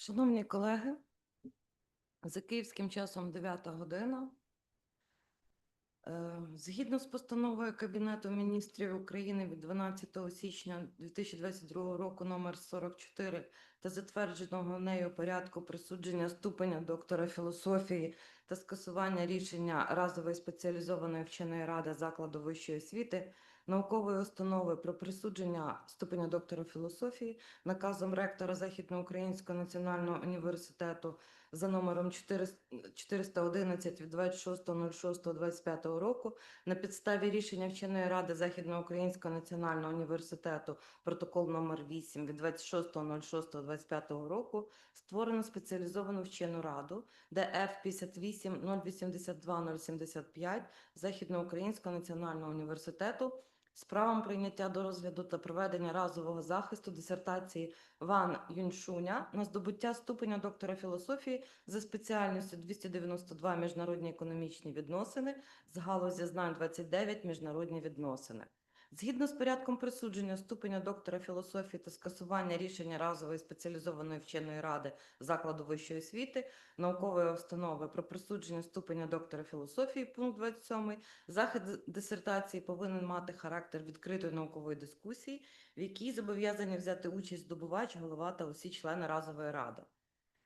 Шановні колеги, за київським часом 9 година. Згідно з постановою Кабінету міністрів України від 12 січня 2022 року номер 44 та затвердженого нею порядку присудження ступеня доктора філософії та скасування рішення разової спеціалізованої вченої ради закладу вищої освіти, наукової установи про присудження ступеня доктора філософії наказом ректора Західноукраїнського національного університету за номером 411 від 26.06.25 року на підставі рішення Вченої ради Західноукраїнського національного університету протокол номер 8 від 26.06.25 року створено спеціалізовану вчену раду ДФ 58 082 075 Західноукраїнського національного університету з правом прийняття до розгляду та проведення разового захисту дисертації Ван Юншуня на здобуття ступеня доктора філософії за спеціальністю 292 міжнародні економічні відносини з галузі знань 29 міжнародні відносини. Згідно з порядком присудження ступеня доктора філософії та скасування рішення разової спеціалізованої вченої ради закладу вищої освіти, наукової установи про присудження ступеня доктора філософії, пункт 27, захист дисертації повинен мати характер відкритої наукової дискусії, в якій зобов'язані взяти участь здобувач, голова та усі члени разової ради.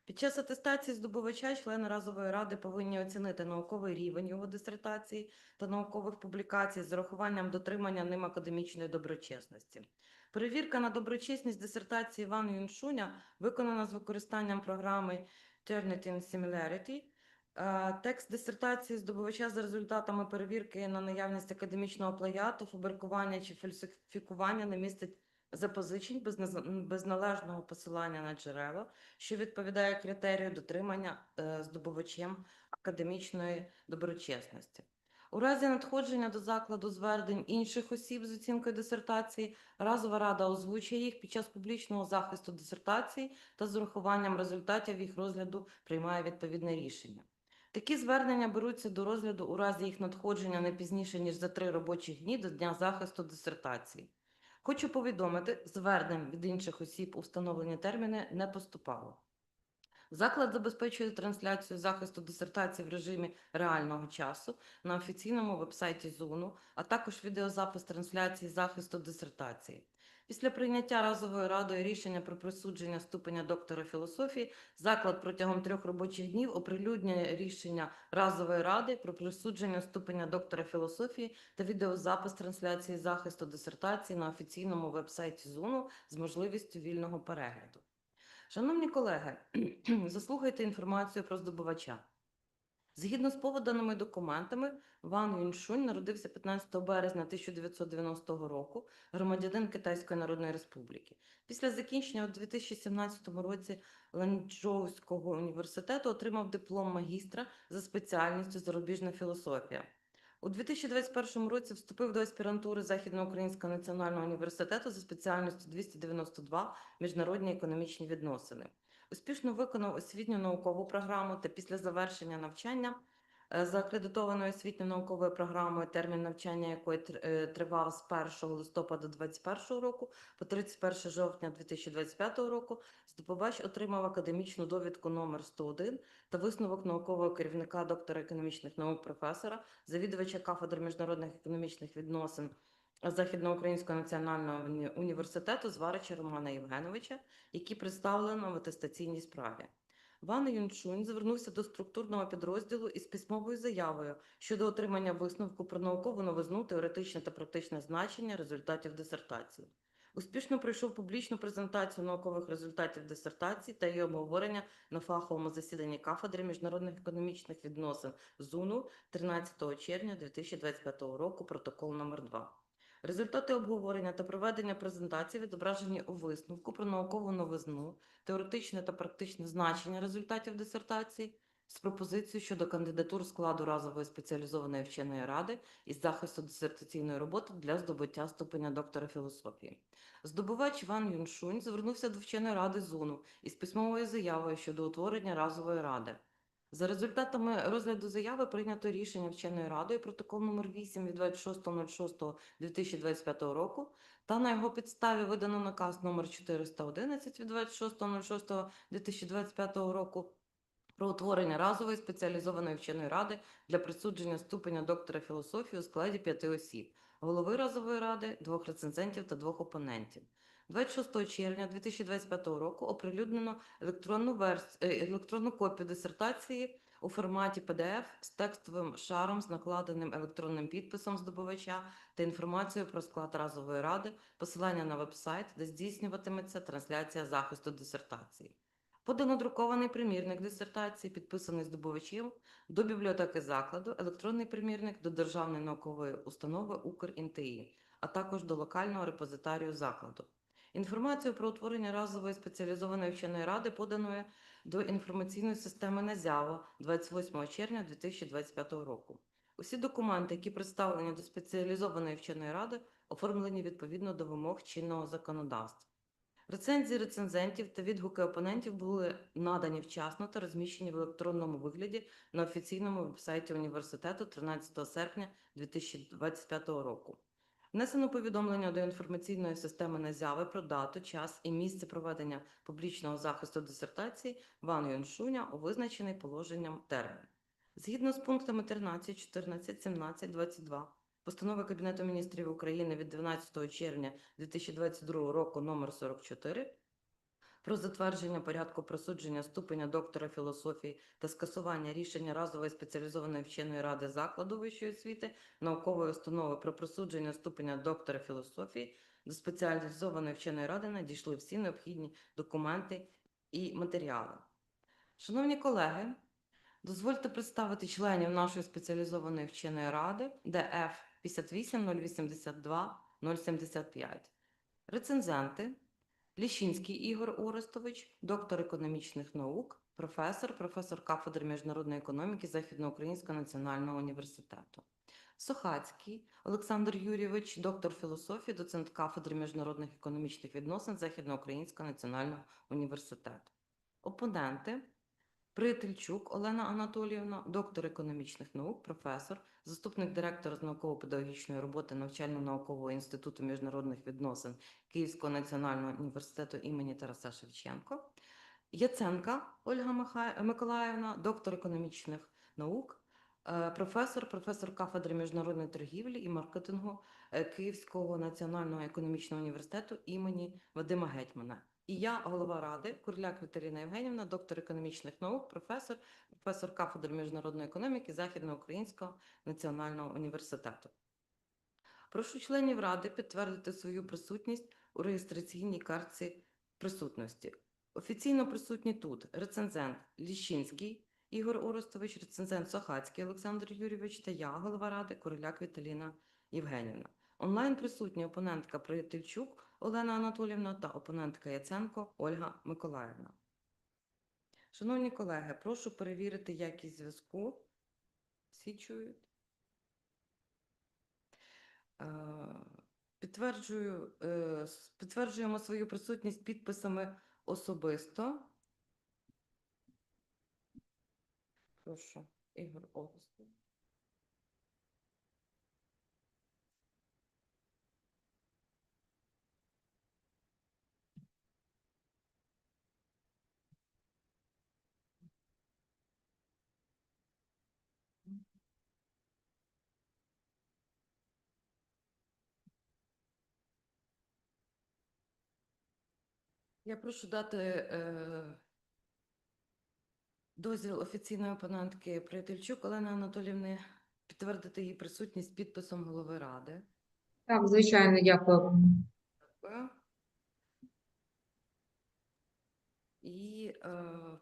Під час атестації здобувача члени разової ради повинні оцінити науковий рівень його дисертації та наукових публікацій з урахуванням дотримання ним академічної доброчесності. Перевірка на доброчесність дисертації Ван Юншуня виконана з використанням програми Turnitin Similarity. Текст дисертації здобувача за результатами перевірки на наявність академічного плагіату, фабрикування чи фальсифікування не містить запозичень без належного посилання на джерела, що відповідає критерію дотримання здобувачем академічної доброчесності. У разі надходження до закладу звернень інших осіб з оцінкою дисертації, разова рада озвучує їх під час публічного захисту дисертації та з урахуванням результатів їх розгляду приймає відповідне рішення. Такі звернення беруться до розгляду у разі їх надходження не пізніше, ніж за 3 робочі дні до дня захисту дисертації. Хочу повідомити, звернень від інших осіб у встановлені терміни не поступало. Заклад забезпечує трансляцію захисту дисертації в режимі реального часу на офіційному вебсайті ЗУНу, а також відеозапис трансляції захисту дисертації. Після прийняття разовою радою рішення про присудження ступеня доктора філософії, заклад протягом 3 робочих днів оприлюднює рішення разової ради про присудження ступеня доктора філософії та відеозапис трансляції захисту дисертації на офіційному вебсайті ЗУНу з можливістю вільного перегляду. Шановні колеги, заслухайте інформацію про здобувача. Згідно з поданими документами, Ван Юншунь народився 15 березня 1990 року, громадянин Китайської Народної Республіки. Після закінчення у 2017 році Ланчжоуського університету отримав диплом магістра за спеціальністю зарубіжна філософія. У 2021 році вступив до аспірантури Західноукраїнського національного університету за спеціальністю 292 міжнародні економічні відносини. Успішно виконав освітню наукову програму та після завершення навчання за акредитованою освітньо-науковою програмою, термін навчання якої тривав з 1 листопада 2021 року по 31 жовтня 2025 року, здобувач отримав академічну довідку номер 101 та висновок наукового керівника доктора економічних наук професора, завідувача кафедри міжнародних економічних відносин Західноукраїнського національного університету Зварича Романа Євгеновича, які представлено в атестаційній справі. Ван Юншунь звернувся до структурного підрозділу із письмовою заявою щодо отримання висновку про наукову новизну, теоретичне та практичне значення результатів дисертації. Успішно пройшов публічну презентацію наукових результатів дисертації та її обговорення на фаховому засіданні кафедри міжнародних економічних відносин ЗУНу 13 червня 2025 року, протокол номер 2. Результати обговорення та проведення презентації відображені у висновку про наукову новизну, теоретичне та практичне значення результатів дисертації з пропозицією щодо кандидатур складу разової спеціалізованої вченої ради із захисту дисертаційної роботи для здобуття ступеня доктора філософії. Здобувач Ван Юншунь звернувся до вченої ради ЗУНу із письмовою заявою щодо утворення разової ради. За результатами розгляду заяви прийнято рішення Вченої радою протокол номер 8 від 26.06.2025 року та на його підставі видано наказ номер 411 від 26.06.2025 року про утворення разової спеціалізованої вченої ради для присудження ступеня доктора філософії у складі 5 осіб, голови разової ради, 2 рецензентів та 2 опонентів. 26 червня 2025 року оприлюднено електронну копію дисертації у форматі PDF з текстовим шаром з накладеним електронним підписом здобувача та інформацією про склад разової ради, посилання на веб-сайт, де здійснюватиметься трансляція захисту дисертації. Подано друкований примірник дисертації, підписаний здобувачем, до бібліотеки закладу, електронний примірник до Державної наукової установи УкрІНТІ, а також до локального репозитарію закладу. Інформацію про утворення разової спеціалізованої вченої ради поданої до інформаційної системи наказу 28 червня 2025 року. Усі документи, які представлені до спеціалізованої вченої ради, оформлені відповідно до вимог чинного законодавства. Рецензії рецензентів та відгуки опонентів були надані вчасно та розміщені в електронному вигляді на офіційному веб-сайті університету 13 серпня 2025 року. Внесено повідомлення до інформаційної системи наказу про дату, час і місце проведення публічного захисту дисертації Ван Юншуня у визначений положенням термін. Згідно з пунктами 13, 14, 17, 22 Постанови Кабінету міністрів України від 12 червня 2022 року номер 44 про затвердження порядку присудження ступеня доктора філософії та скасування рішення разової спеціалізованої вченої ради закладу вищої освіти, наукової установи про присудження ступеня доктора філософії до спеціалізованої вченої ради надійшли всі необхідні документи і матеріали. Шановні колеги, дозвольте представити членів нашої спеціалізованої вченої ради ДФ 58 082 075. Рецензенти: Ліщинський Ігор Орестович, доктор економічних наук, професор кафедри міжнародної економіки Західноукраїнського національного університету. Сохацький Олександр Юрійович, доктор філософії, доцент кафедри міжнародних економічних відносин Західноукраїнського національного університету. Опоненти: Приятельчук Олена Анатоліївна, доктор економічних наук, професор, заступник директора з науково-педагогічної роботи Навчально-наукового інституту міжнародних відносин Київського національного університету імені Тараса Шевченка. Яценка Ольга Миколаївна, доктор економічних наук, професор кафедри міжнародної торгівлі і маркетингу Київського національного економічного університету імені Вадима Гетьмана. І я, голова ради, Куриляк Віталіна Євгенівна, доктор економічних наук, професор кафедри міжнародної економіки Західноукраїнського національного університету. Прошу членів ради підтвердити свою присутність у реєстраційній картці присутності. Офіційно присутні тут рецензент Ліщинський Ігор Орестович, рецензент Сохацький Олександр Юрійович та я, голова ради, Куриляк Віталіна Євгенівна. Онлайн присутні опонентка Приятельчук Олена Анатоліївна та опонентка Яценко Ольга Миколаївна. Шановні колеги, прошу перевірити якість зв'язку. Всі чують? Підтверджуємо свою присутність підписами особисто. Прошу, Ігор Орестович. Я прошу дати дозвіл офіційної опонентки Приятельчук Олени Анатоліївни підтвердити її присутність підписом голови ради. Так, звичайно, дякую. Дякую. І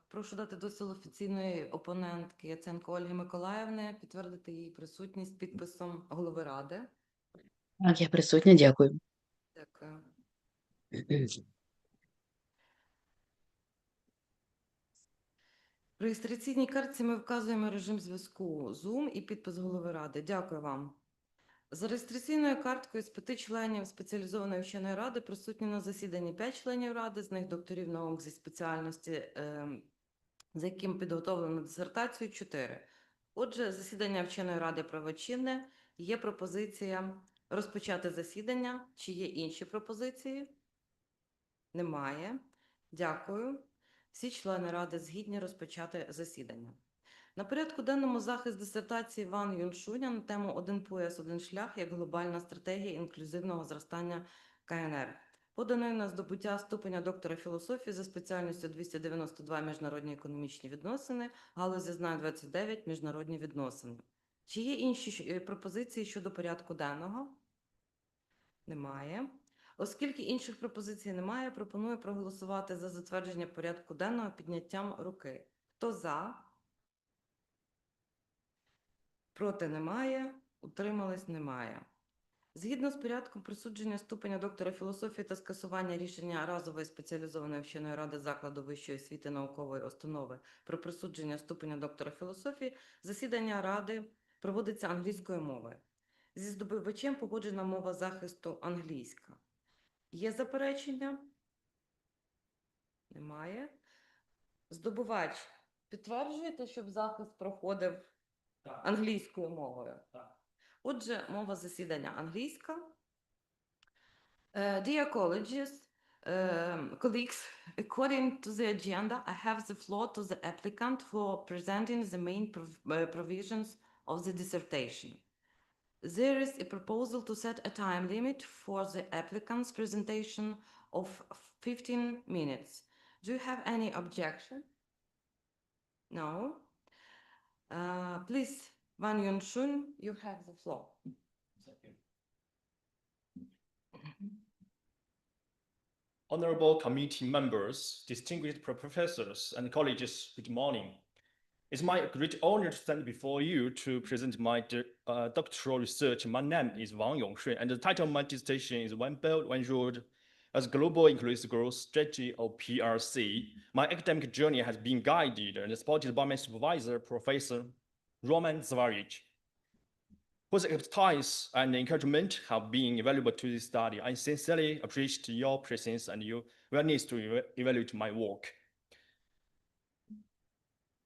прошу дати дозвіл офіційної опонентки Яценко Ольги Миколаївни підтвердити її присутність підписом голови ради. Так, я присутня, дякую. Дякую. В реєстраційній картці ми вказуємо режим зв'язку Zoom і підпис голови ради. Дякую вам. За реєстраційною карткою з 5 членів спеціалізованої вченої ради присутні на засіданні 5 членів ради, з них докторів наук зі спеціальності, за яким підготовлено дисертацію, 4. Отже, засідання вченої ради правочинне. Є пропозиція розпочати засідання. Чи є інші пропозиції? Немає. Дякую. Всі члени ради згідні розпочати засідання. На порядку денному захист дисертації Ван Юншуня на тему «Один пояс, один шлях» як глобальна стратегія інклюзивного зростання КНР. Поданий на здобуття ступеня доктора філософії за спеціальністю 292 міжнародні економічні відносини, галузі знань 29 міжнародні відносини. Чи є інші пропозиції щодо порядку денного? Немає. Оскільки інших пропозицій немає, пропоную проголосувати за затвердження порядку денного підняттям руки. Хто за? Проти немає. Утримались немає. Згідно з порядком присудження ступеня доктора філософії та скасування рішення разової спеціалізованої вченої ради закладу вищої освіти наукової установи про присудження ступеня доктора філософії, засідання ради проводиться англійською мовою. Зі здобувачем погоджена мова захисту англійська. Є заперечення? Немає. Здобувач, підтверджуєте, щоб захист проходив англійською мовою? Так. Отже, мова засідання англійська. Dear colleagues, according to the agenda, I have the floor to the applicant for presenting the main provisions of the dissertation. There is a proposal to set a time limit for the applicant's presentation of 15 minutes. Do you have any objection? No. Please, Wang Yunshun, you have the floor. Honorable committee members, distinguished professors and colleagues, good morning. It's my great honor to stand before you to present my doctoral research. My name is Wang Yunshunya, and the title of my dissertation is One Belt, One Road as Global Inclusive Growth Strategy, or PRC. My academic journey has been guided and supported by my supervisor, Professor Roman Zvarich, whose expertise and encouragement have been invaluable to this study. I sincerely appreciate your presence and your willingness to evaluate my work.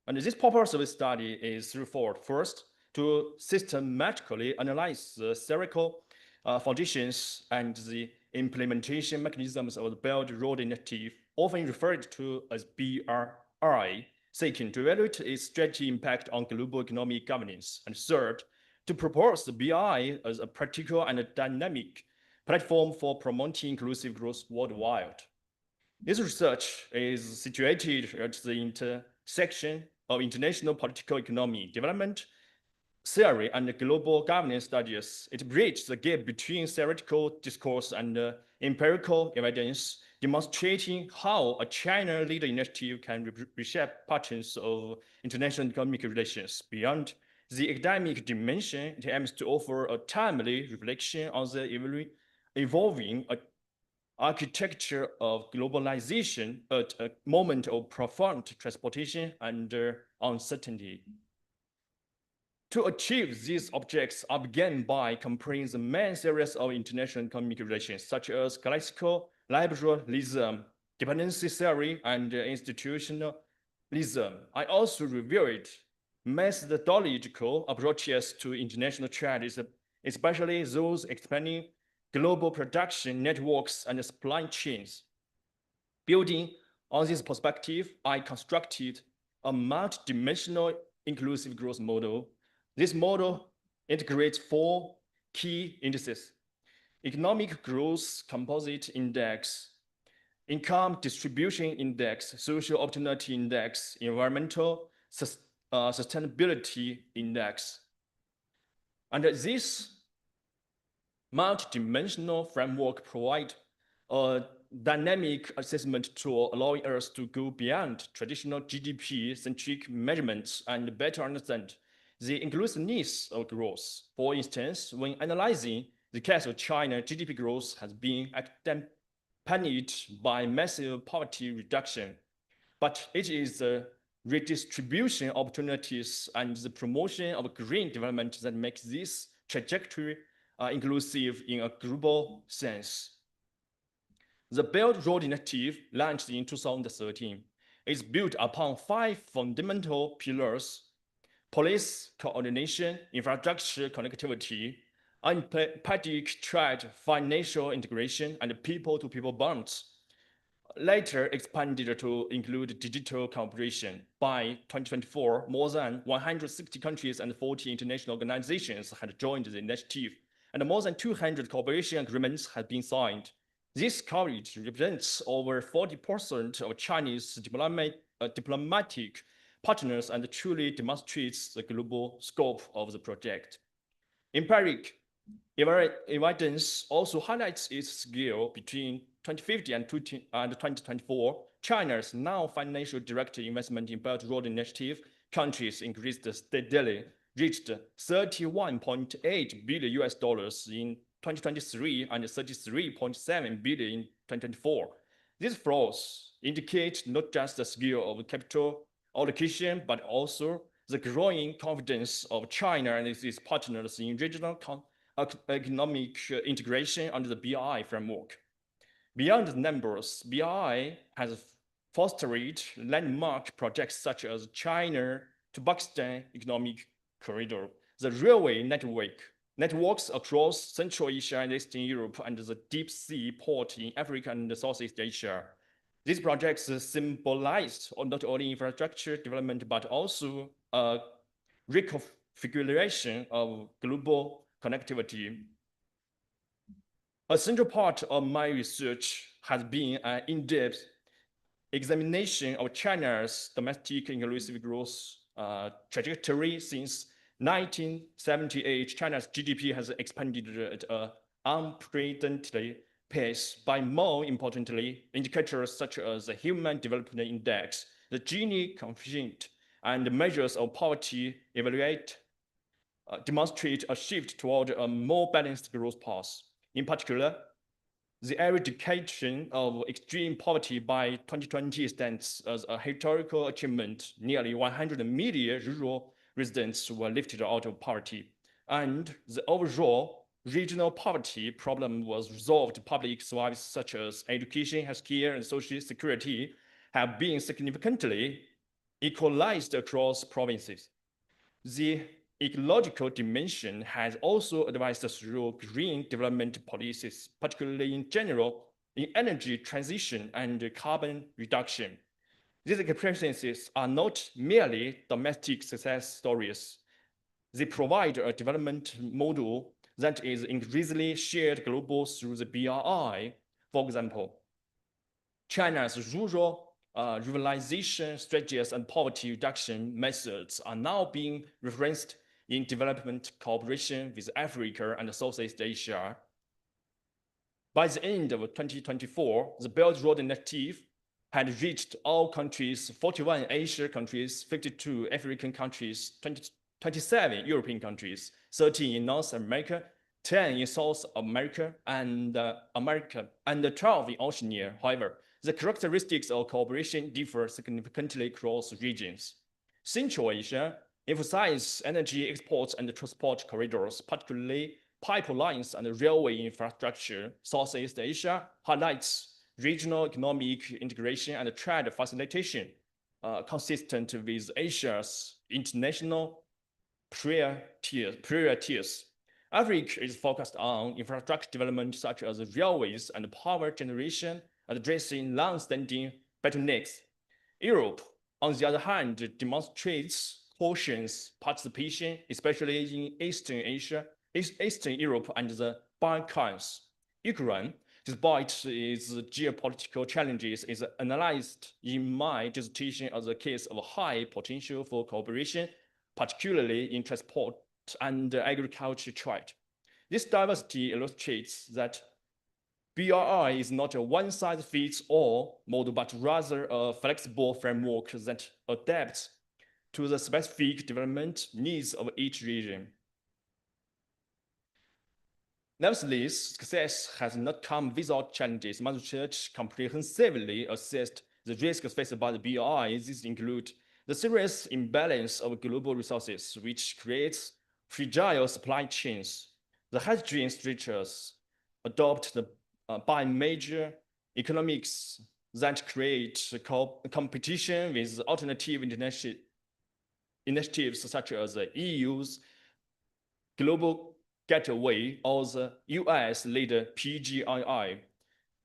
And this purpose of the study is threefold. First, to systematically analyze the theoretical foundations and the implementation mechanisms of the Belt and Road Initiative, often referred to as BRI, seeking to evaluate its strategy impact on global economic governance. And third, to propose the BRI as a practical and a dynamic platform for promoting inclusive growth worldwide. This research is situated at the intersection of international political economy, development theory, and global governance studies. It bridges the gap between theoretical discourse and empirical evidence, demonstrating how a China-led initiative can reshape patterns of international economic relations. Beyond the academic dimension, it aims to offer a timely reflection on the evolving architecture of globalization at a moment of profound transportation and uncertainty. To achieve these objectives, I began by comparing the main series of international economic relations, such as classical liberalism, dependency theory, and institutionalism. I also reviewed methodological approaches to international trade, especially those expanding global production networks and supply chains. Building on this perspective, I constructed a multidimensional inclusive growth model. This model integrates four key indices: economic growth composite index, income distribution index, social opportunity index, environmental sustainability index. And this multidimensional framework provides a dynamic assessment tool allowing us to go beyond traditional GDP-centric measurements and better understand the inclusiveness of growth. For instance, when analyzing the case of China, GDP growth has been accompanied by massive poverty reduction, but it is the redistribution opportunities and the promotion of green development that makes this trajectory inclusive in a global sense. The Belt and Road Initiative, launched in 2013, is built upon 5 fundamental pillars: policy coordination, infrastructure connectivity, unempathic trade, financial integration, and people-to-people bonds. Later expanded to include digital cooperation. By 2024, more than 160 countries and 40 international organizations had joined the initiative, and more than 200 cooperation agreements had been signed. This coverage represents over 40% of Chinese diplomatic partners and truly demonstrates the global scope of the project. Empiric evidence also highlights its scale. Between 2050 and 2024, China's non-financial direct investment in Belt and Road Initiative countries increased steadily, reached $31.8 billion in 2023 and 33.7 billion in 2024. These flows indicate not just the scale of capital allocation, but also the growing confidence of China and its partners in regional economic integration under the BRI framework. Beyond the numbers, BRI has fostered landmark projects such as China to Pakistan Economic Corridor, the railway networks across Central Asia and Eastern Europe, and the deep sea port in Africa and Southeast Asia. These projects symbolize not only infrastructure development, but also a reconfiguration of global connectivity. A central part of my research has been an in-depth examination of China's domestic inclusive growth trajectory. Since 1978, China's GDP has expanded at an unprecedented pace. By more importantly, indicators such as the Human Development Index, the Gini coefficient, and measures of poverty demonstrate a shift toward a more balanced growth path. In particular, the eradication of extreme poverty by 2020 stands as a historical achievement. Nearly 100 million rural residents were lifted out of poverty, and the overall regional poverty problem was resolved. Public services such as education, healthcare, and social security have been significantly equalized across provinces. The ecological dimension has also advanced through green development policies, particularly in general in energy transition and carbon reduction. These experiences are not merely domestic success stories. They provide a development model that is increasingly shared globally through the BRI. For example, China's rural ruralization strategies and poverty reduction methods are now being referenced in development cooperation with Africa and Southeast Asia. By the end of 2024, the Belt and Road Initiative had reached all countries: 41 Asian countries, 52 African countries, 27 European countries, 13 in North America, 10 in South America, and 12 in Oceania. However, the characteristics of cooperation differ significantly across regions. Central Asia emphasizes energy exports and transport corridors, particularly pipelines and railway infrastructure. Southeast Asia highlights regional economic integration and trade facilitation, consistent with Asia's international priorities. Africa is focused on infrastructure development such as railways and power generation, addressing long-standing bottlenecks. Europe, on the other hand, demonstrates cautious participation, especially in Eastern Asia, Eastern Europe, and the Balkans. Ukraine, despite its geopolitical challenges, is analyzed in my dissertation as a case of high potential for cooperation, particularly in transport and agriculture trade. This diversity illustrates that BRI is not a one-size-fits-all model, but rather a flexible framework that adapts to the specific development needs of each region. Nevertheless, success has not come without challenges. My research comprehensively assessed the risks faced by the BRI. These include the serious imbalance of global resources, which creates fragile supply chains, the heterogeneous structures adopted by major economics that create competition with alternative initiatives such as the EU's global getaway of the US-led PGII.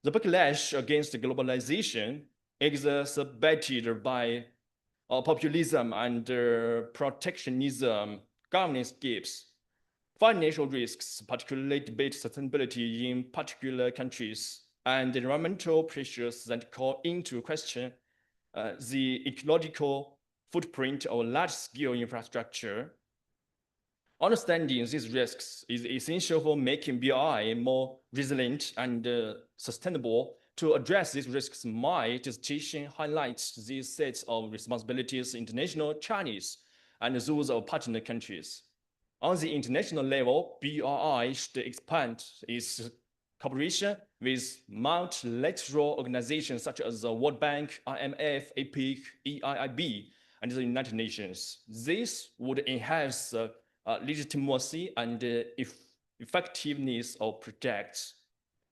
The backlash against globalization exacerbated by populism and protectionism governance gaps. Financial risks, particularly debate sustainability in particular countries, and environmental pressures that call into question the ecological footprint of large-scale infrastructure. Understanding these risks is essential for making BRI more resilient and sustainable. To address these risks, my dissertation highlights these sets of responsibilities, international, Chinese, and those of partner countries. On the international level, BRI should expand its cooperation with multilateral organizations such as the World Bank, IMF, APEC, EIIB, and the United Nations. This would enhance legitimacy and effectiveness of projects.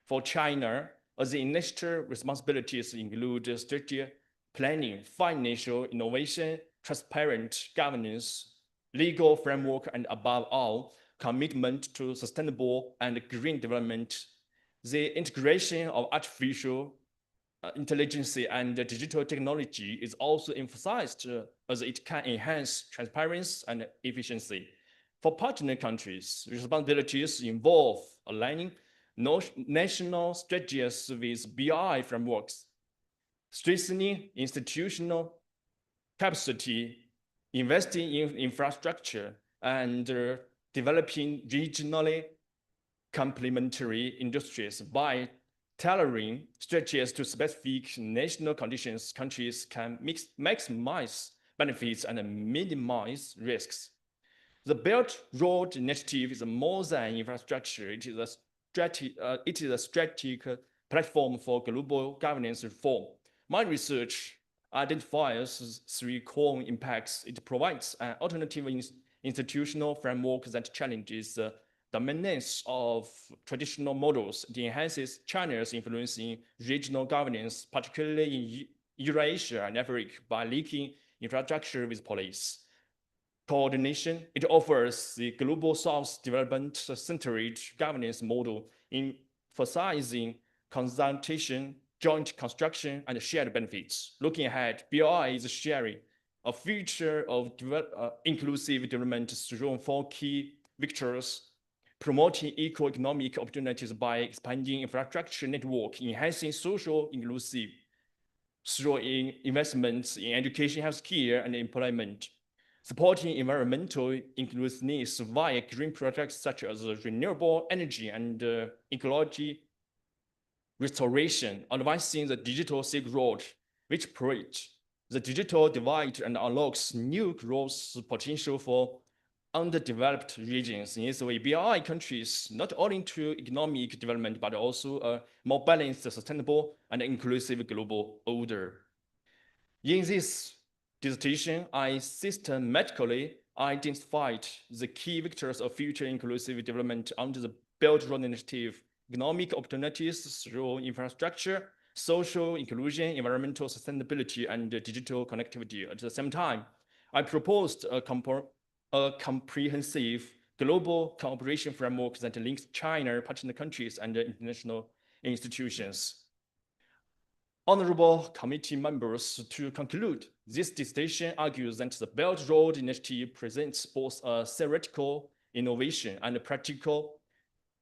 For China, the initial responsibilities include strategic planning, financial innovation, transparent governance, legal framework, and above all, commitment to sustainable and green development. The integration of artificial intelligence and digital technology is also emphasized as it can enhance transparency and efficiency. For partner countries, responsibilities involve aligning national strategies with BRI frameworks, strengthening institutional capacity, investing in infrastructure, and developing regionally complementary industries. By tailoring strategies to specific national conditions, countries can maximize benefits and minimize risks. The Belt Road Initiative is more than infrastructure. It is a strategic platform for global governance reform. My research identifies three core impacts. It provides an alternative institutional framework that challenges the dominance of traditional models. It enhances China's influence in regional governance, particularly in Eurasia and Africa, by linking infrastructure with policy coordination. It offers the global South development-centered governance model, emphasizing consultation, joint construction, and shared benefits. Looking ahead, BRI is sharing a future of inclusive development through four key vectors: promoting equal economic opportunities by expanding infrastructure network, enhancing social inclusive through investments in education, healthcare, and employment, supporting environmental inclusiveness via green projects such as renewable energy and ecology restoration, advancing the digital Silk Road, which bridges the digital divide and unlocks new growth potential for underdeveloped regions. In this way, BRI countries not only into economic development, but also a more balanced, sustainable, and inclusive global order. In this dissertation, I systematically identified the key vectors of future inclusive development under the Belt Road Initiative: economic opportunities through infrastructure, social inclusion, environmental sustainability, and digital connectivity. At the same time, I proposed a comprehensive global cooperation framework that links China, partner countries, and international institutions. Honorable committee members, to conclude, this dissertation argues that the Belt Road Initiative presents both a theoretical innovation and a practical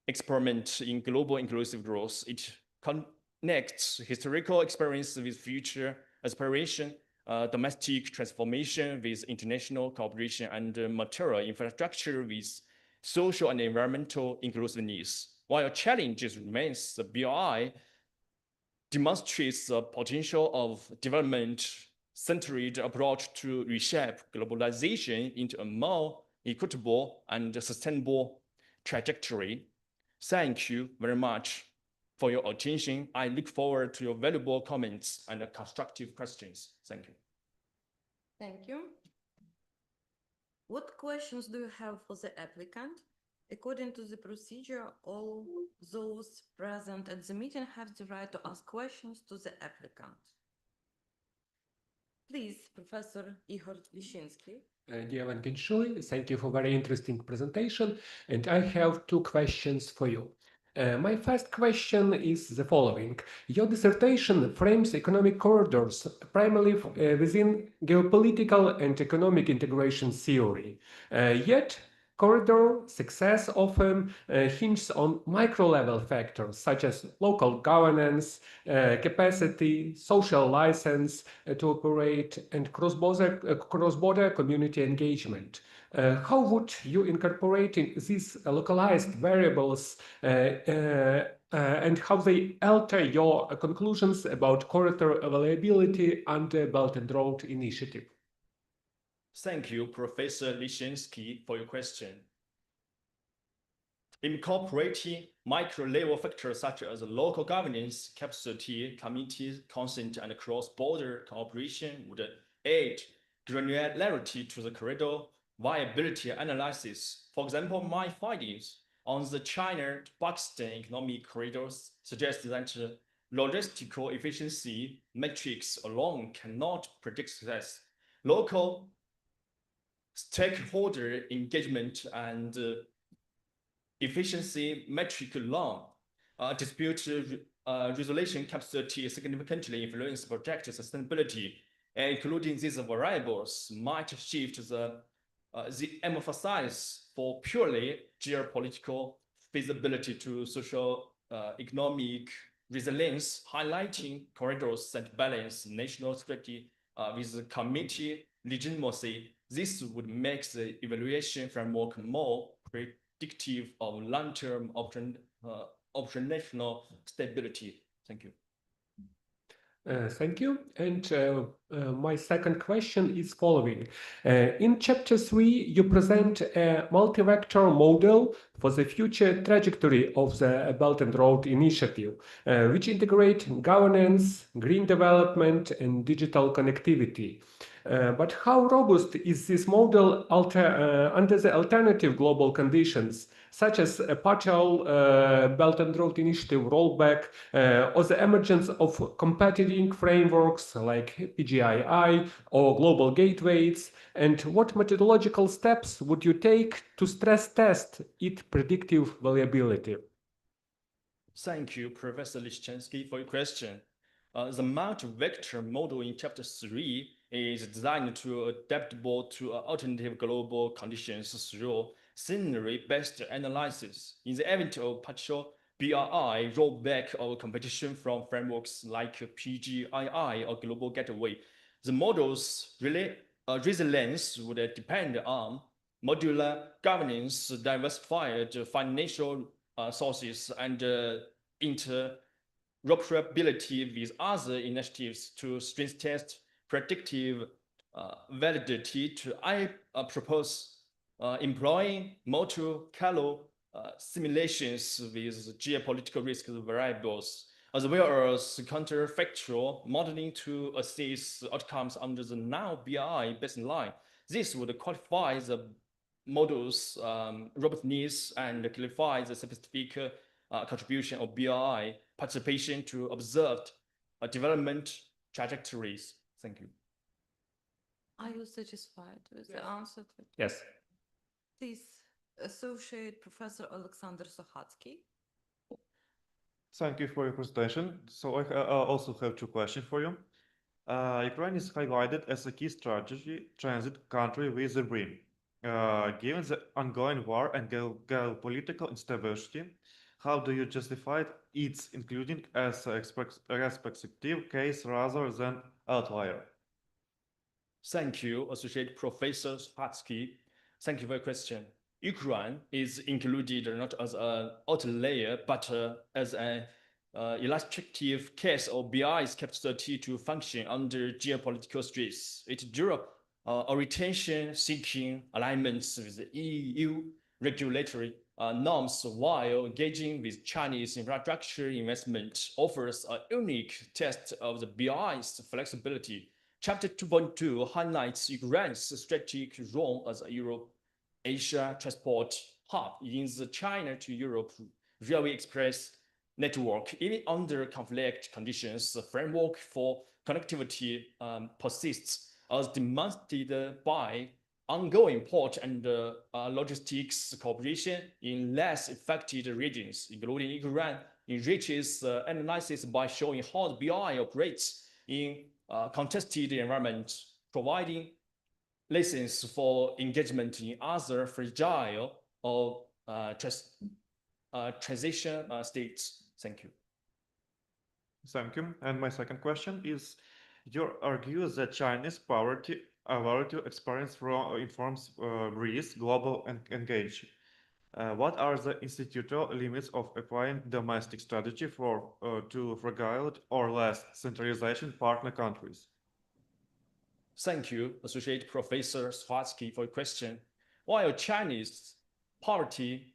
experiment in global inclusive growth. It connects historical experience with future aspiration, domestic transformation with international cooperation, and material infrastructure with social and environmental inclusiveness. While challenges remains, the BRI demonstrates the potential of development-centered approach to reshape globalization into a more equitable and sustainable trajectory. Thank you very much for your attention. I look forward to your valuable comments and constructive questions. Thank you. Thank you. What questions do you have for the applicant? According to the procedure, all those present at the meeting have the right to ask questions to the applicant. Please, Professor Ігор Ліщинський. Dear Ван Юншуня, thank you for very interesting presentation, and I have two questions for you. My first question is the following. Your dissertation frames economic corridors primarily within geopolitical and economic integration theory. Yet, corridor success often hinges on micro-level factors such as local governance, capacity, social license to operate, and cross-border community engagement. How would you incorporate these localized variables and how they alter your conclusions about corridor availability under Belt and Road Initiative? Thank you, Professor Lyshinsky, for your question. Incorporating micro-level factors such as local governance, capacity, community consent, and cross-border cooperation would add granularity to the corridor viability analysis. For example, my findings on the China-Pakistan economic corridors suggest that logistical efficiency metrics alone cannot predict success. Local stakeholder engagement and efficiency metric alone dispute resolution capacity significantly influence project sustainability, including these variables might shift the emphasis for purely geopolitical feasibility to social economic resilience, highlighting corridors that balance national security with community legitimacy. This would make the evaluation framework more predictive of long-term operational stability. Thank you. Thank you. And my second question is following. In Chapter 3, you present a multi-vector model for the future trajectory of the Belt and Road Initiative, which integrate governance, green development, and digital connectivity. But how robust is this model under the alternative global conditions, such as a partial Belt and Road Initiative rollback or the emergence of competing frameworks like PGII or global gateways? And what methodological steps would you take to stress test its predictive viability? Thank you, Professor Lyshinsky, for your question. The multi-vector model in Chapter 3 is designed to adaptable to alternative global conditions through scenario-based analysis. In the event of partial BRI rollback of competition from frameworks like PGII or global gateway, the model's resilience would depend on modular governance, diversified financial sources, and interoperability with other initiatives to stress test predictive validity. I propose employing multi-color simulations with geopolitical risk variables, as well as counterfactual modeling to assess outcomes under the now BRI baseline. This would qualify the model's robustness and clarify the specific contribution of BRI participation to observed development trajectories. Thank you. Are you satisfied with the answer? Yes. Please, Associate Professor Alexander Sochatsky. Thank you for your presentation. So I also have two questions for you. Ukraine is highlighted as a key strategy transit country with the BRIM. Given the ongoing war and geopolitical instability, how do you justify its including as a respective case rather than outlier? Thank you, Associate Professor Sochatsky. Thank you for your question. Ukraine is included not as an outlier, but as an illustrative case of BRI's capacity to function under geopolitical stress. It drew orientation seeking alignments with the EU regulatory norms while engaging with Chinese infrastructure investment offers a unique test of the BRI's flexibility. Chapter 2.2 highlights Ukraine's strategic role as a Europe-Asia transport hub in the China to Europe Railway Express network. Even under conflict conditions, the framework for connectivity persists, as demonstrated by ongoing port and logistics cooperation in less affected regions, including Iran, enriches analysis by showing how the BRI operates in contested environments, providing lessons for engagement in other fragile or transition states. Thank you. Thank you. And my second question is, you argue that Chinese poverty experience informs Greece global engage. What are the institutional limits of applying domestic strategy to fragile or less centralization partner countries? Thank you, Associate Professor Swatsky, for your question. While Chinese poverty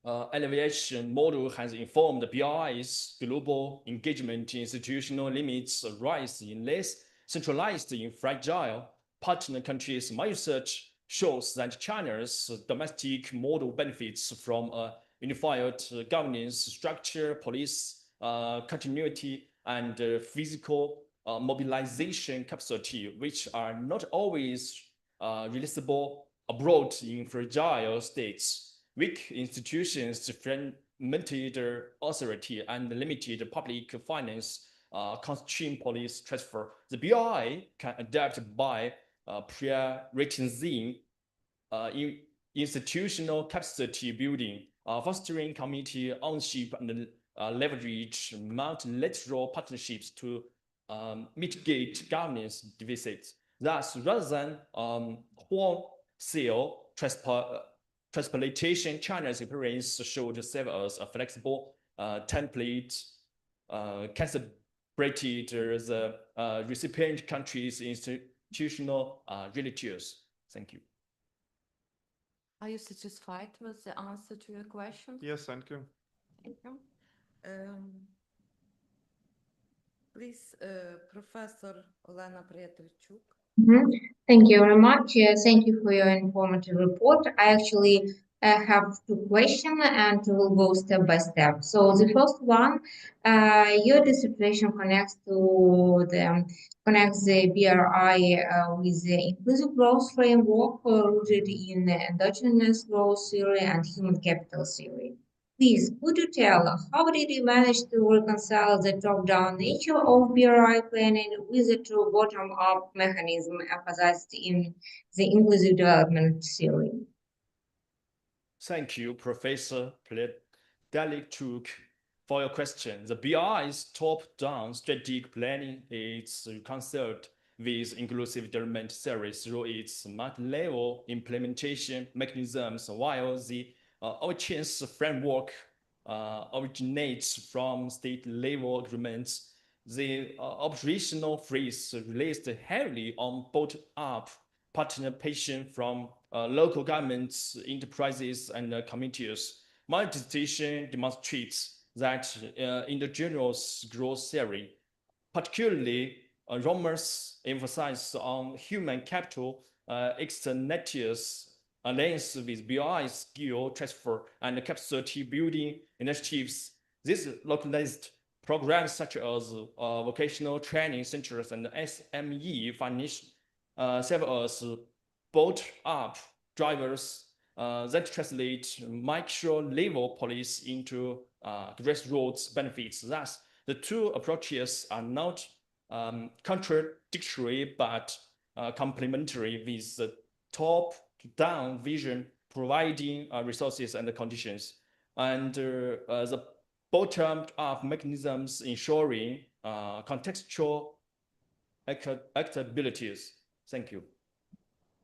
alleviation model has informed the BRI's global engagement, institutional limits arise in less centralized in fragile partner countries. My research shows that China's domestic model benefits from a unified governance structure, police continuity, and physical mobilization capacity, which are not always realizable abroad in fragile states. Weak institutions, fragmented authority, and limited public finance constrain police transfer. The BRI can adapt by prioritizing institutional capacity building, fostering community ownership, and leverage multilateral partnerships to mitigate governance deficits. Thus, rather than wholesale transplantation, China's experience showed serve as a flexible template calibrated the recipient country's institutional realities. Thank you. Are you satisfied with the answer to your question? Yes, thank you. Thank you. Please, Professor Olena Priятельчук. Thank you very much. Thank you for your informative report. I actually have two questions and we'll go step by step. So the first one, your dissertation connects the BRI with the inclusive growth framework rooted in endogenous growth theory and human capital theory. Please, could you tell how did you manage to reconcile the top-down nature of BRI planning with the true bottom-up mechanism emphasized in the inclusive development theory? Thank you, Professor Priятельчук, for your question. The BRI's top-down strategic planning is reconciled with inclusive development theory through its multi-level implementation mechanisms, while the Origins framework originates from state-level agreements. The operational phase relies heavily on bottom-up participation from local governments, enterprises, and communities. My dissertation demonstrates that endogenous growth theory, particularly Romer's emphasis on human capital externalities, aligns with BRI's skill transfer and capacity building initiatives. These localized programs such as vocational training centers and SME finance serve as bottom-up drivers that translate micro-level policy into grassroots benefits. Thus, the two approaches are not contradictory but complementary, with the top-down vision providing resources and conditions, and the bottom-up mechanisms ensuring contextual actabilities. Thank you.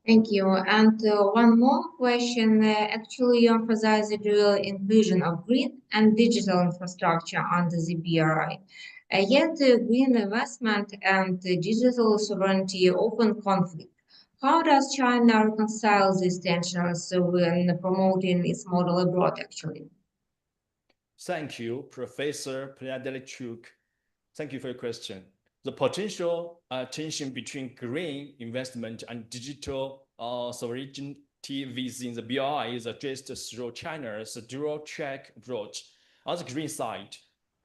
Thank you. And one more question. Actually, you emphasize the dual inclusion of green and digital infrastructure under the BRI. Yet, green investment and digital sovereignty often conflict. How does China reconcile these tensions when promoting its model abroad, actually? Thank you, Professor Priятельчук. Thank you for your question. The potential tension between green investment and digital sovereignty within the BRI is addressed through China's dual-track approach. On the green side,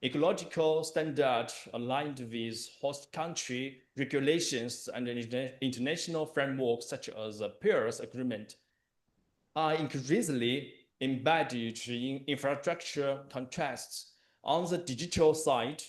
ecological standard aligned with host country regulations and international frameworks such as the Paris Agreement are increasingly embedded in infrastructure contracts. On the digital side,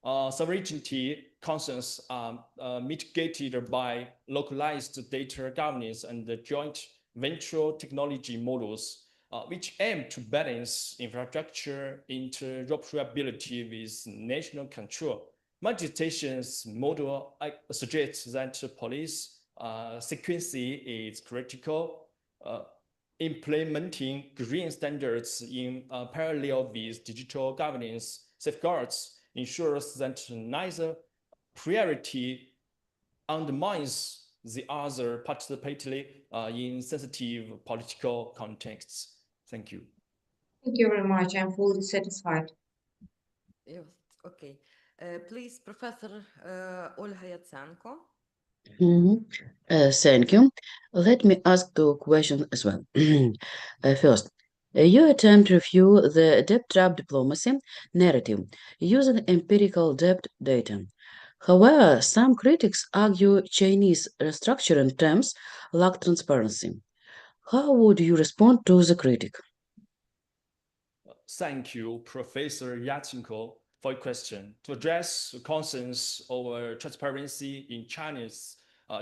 sovereignty concerns are mitigated by localized data governance and the joint venture technology models, which aim to balance infrastructure interoperability with national control. My dissertation's model suggests that police sequencing is critical. Implementing green standards in parallel with digital governance safeguards ensures that neither priority undermines the other, particularly in sensitive political contexts. Thank you. Thank you very much. I'm fully satisfied. Yes, okay. Please, Professor Olga Yatsenko. Thank you. Let me ask two questions as well. First, you attempt to review the debt trap diplomacy narrative using empirical debt data. However, some critics argue Chinese restructuring terms lack transparency. How would you respond to the critic? Thank you, Professor Yatsenko, for your question. To address concerns over transparency in China's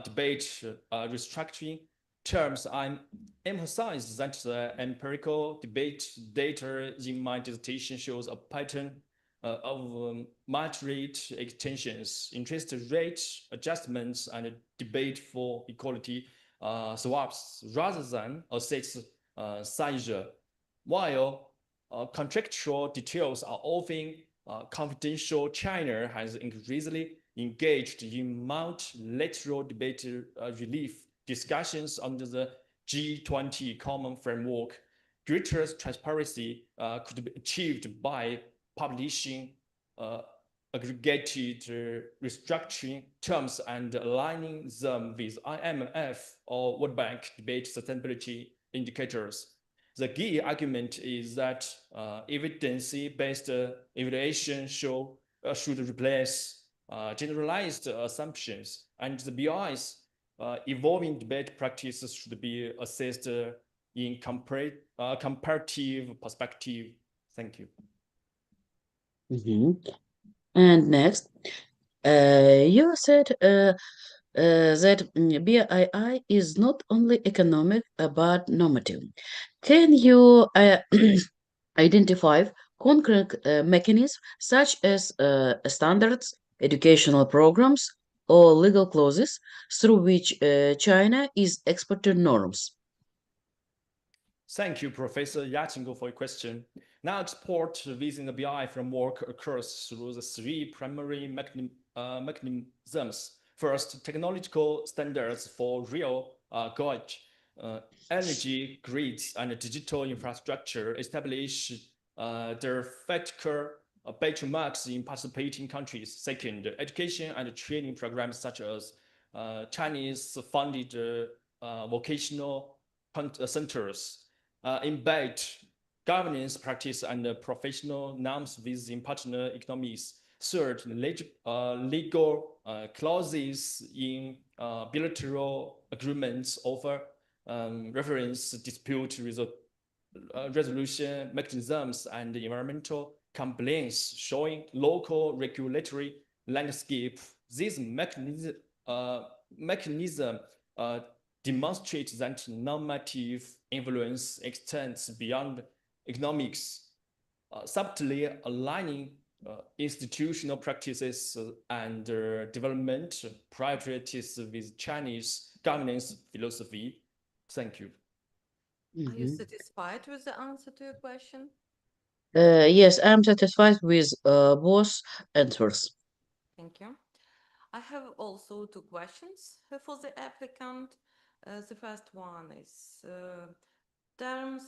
debate restructuring terms, I emphasize that the empirical debate data in my dissertation shows a pattern of moderate extensions, interest rate adjustments, and debate for equality swaps rather than asset seizure. While contractual details are often confidential, China has increasingly engaged in multilateral debate relief discussions under the G20 common framework. Greater transparency could be achieved by publishing aggregated restructuring terms and aligning them with IMF or World Bank debate sustainability indicators. The key argument is that evidence-based evaluation should replace generalized assumptions, and the BI's evolving debate practices should be assessed in comparative perspective. Thank you. And next, you said that BII is not only economic but normative. Can you identify concrete mechanisms such as standards, educational programs, or legal clauses through which China is exporting norms? Thank you, Professor Yatsenko, for your question. Now, export within the BI framework occurs through the three primary mechanisms. First, technological standards for real gauge, energy grids, and digital infrastructure establish their factual benchmarks in participating countries. Second, education and training programs such as Chinese-funded vocational centers embed governance practice and professional norms within partner economies. Third, legal clauses in bilateral agreements offer reference dispute resolution mechanisms and environmental compliance, showing local regulatory landscape. These mechanism demonstrate that normative influence extends beyond economics, subtly aligning institutional practices and development priorities with Chinese governance philosophy. Thank you. Are you satisfied with the answer to your question? Yes, I'm satisfied with both answers. Thank you. I have also two questions for the applicant. The first one is terms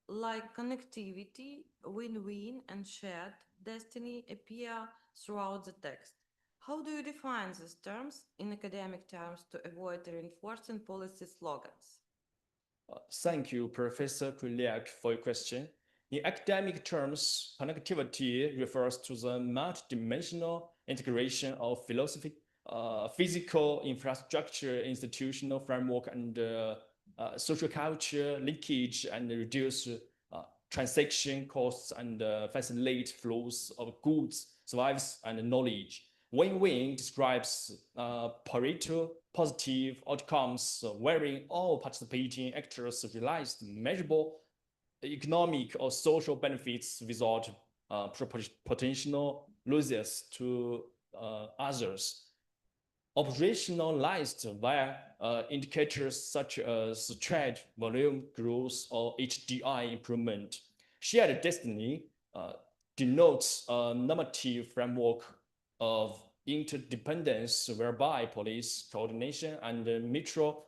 like connectivity, win-win, and shared destiny appear throughout the text. How do you define these terms in academic terms to avoid reinforcing policy slogans? Thank you, Professor Kruliak, for your question. In academic terms, connectivity refers to the multidimensional integration of philosophy, physical infrastructure, institutional framework, and social culture linkage, and reduce transaction costs and facilitate flows of goods, services, and knowledge. Win-win describes Pareto positive outcomes wherein all participating actors realize measurable economic or social benefits without potential losses to others. Operationalized via indicators such as trade volume growth or HDI improvement. Shared destiny denotes a normative framework of interdependence whereby police coordination and mutual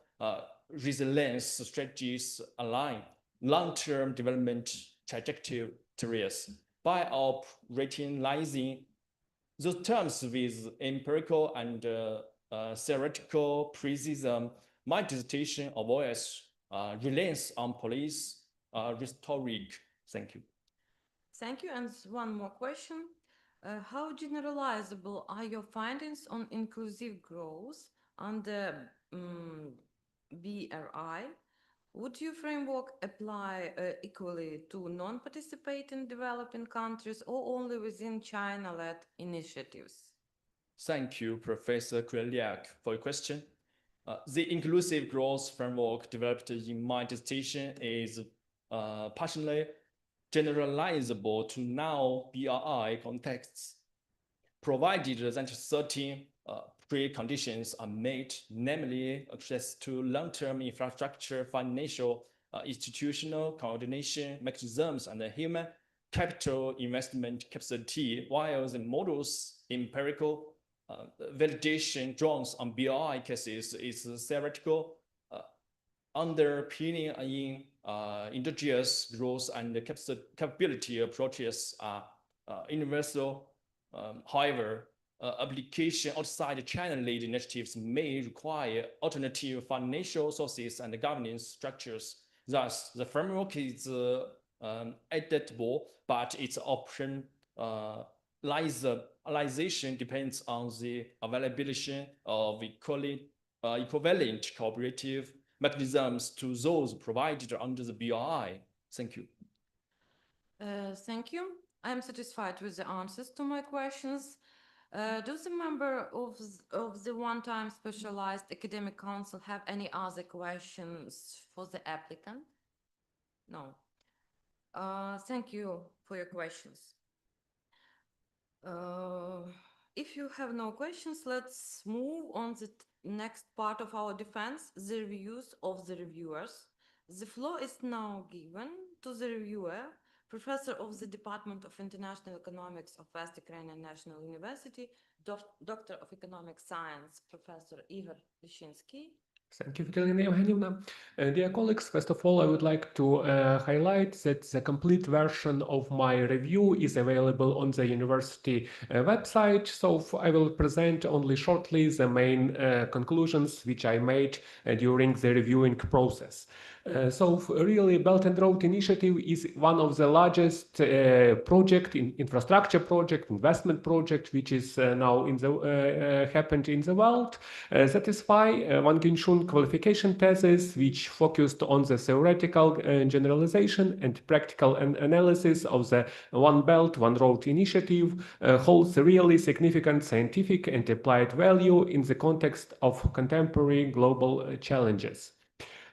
resilience strategies align long-term development trajectories. By operationalizing those terms with empirical and theoretical precision, my dissertation avoids reliance on police rhetoric. Thank you. Thank you. And one more question. How generalizable are your findings on inclusive growth under BRI? Would your framework apply equally to non-participating developing countries or only within China-led initiatives? Thank you, Professor Kуриляк, for your question. The inclusive growth framework developed in my dissertation is partially generalizable to now BRI contexts, provided that certain preconditions are met, namely access to long-term infrastructure, financial, institutional coordination mechanisms, and human capital investment capacity, while the model's empirical validation drawn on BRI cases is theoretical underpinning in indigenous growth and capability approaches are universal. However, application outside China-led initiatives may require alternative financial sources and governance structures. Thus, the framework is adaptable, but its operationalization depends on the availability of equivalent cooperative mechanisms to those provided under the BRI. Thank you. Thank you. I am satisfied with the answers to my questions. Does the member of the one-time specialized academic council have any other questions for the applicant? No. Thank you for your questions. If you have no questions, let's move on to the next part of our defense, the reviews of the reviewers. The floor is now given to the reviewer, Professor of the Department of International Economics of West Ukrainian National University, Doctor of Economic Science, Professor Ігор Ліщинський. Thank you, Vitalyna Євгенівна. Dear colleagues, first of all, I would like to highlight that the complete version of my review is available on the university website, so I will present only shortly the main conclusions which I made during the reviewing process. So really, Belt and Road Initiative is one of the largest infrastructure project, investment project, which is now happened in the world. That is why Wang Yunshunya qualification thesis, which focused on the theoretical generalization and practical analysis of the One Belt, One Road Initiative, holds really significant scientific and applied value in the context of contemporary global challenges.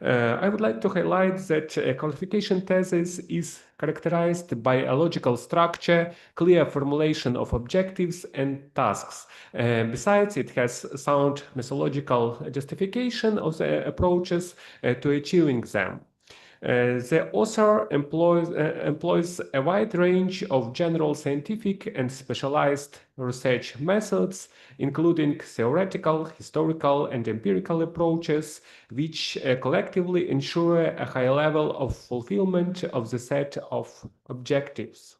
I would like to highlight that a qualification thesis is characterized by a logical structure, clear formulation of objectives and tasks. Besides, it has sound methodological justification of the approaches to achieving them. The author employs a wide range of general scientific and specialized research methods, including theoretical, historical, and empirical approaches, which collectively ensure a high level of fulfillment of the set of objectives.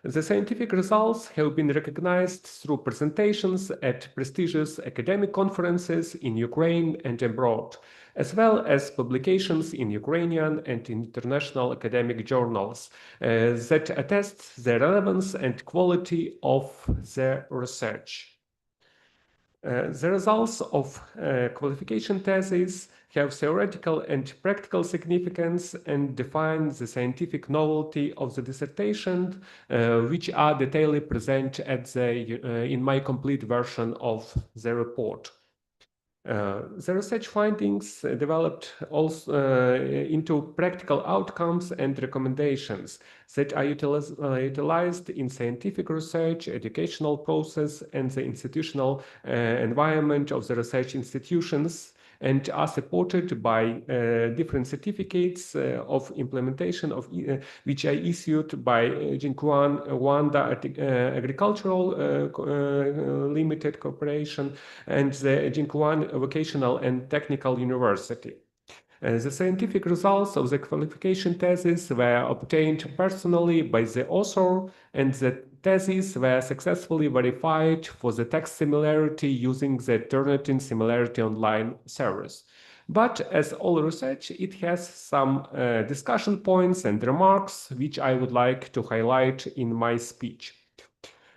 The scientific results have been recognized through presentations at prestigious academic conferences in Ukraine and abroad, as well as publications in Ukrainian and international academic journals that attest the relevance and quality of the research. The results of qualification theses have theoretical and practical significance and define the scientific novelty of the dissertation, which are detailedly presented in my complete version of the report. The research findings developed also into practical outcomes and recommendations that are utilized in scientific research, educational process, and the institutional environment of the research institutions, and are supported by different certificates of implementation of which are issued by Jinquan Wanda Agricultural Limited Corporation and the Jinquan Vocational and Technical University. The scientific results of the qualification thesis were obtained personally by the author, and the theses were successfully verified for the text similarity using the Turnitin Similarity Online service. But as all research, it has some discussion points and remarks which I would like to highlight in my speech.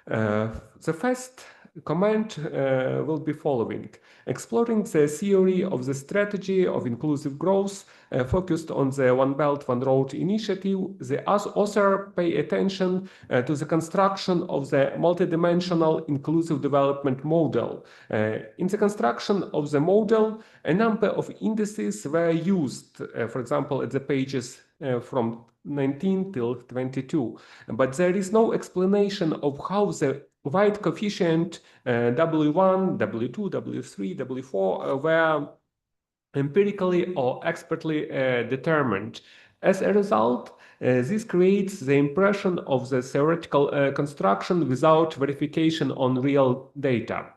The first comment will be following. Exploring the theory of the strategy of inclusive growth focused on the One Belt, One Road initiative, the author pay attention to the construction of the multidimensional inclusive development model. In the construction of the model, a number of indices were used, for example, at the pages from 19 till 22, but there is no explanation of how the weight coefficient W1, W2, W3, W4 were empirically or expertly determined. As a result, this creates the impression of the theoretical construction without verification on real data.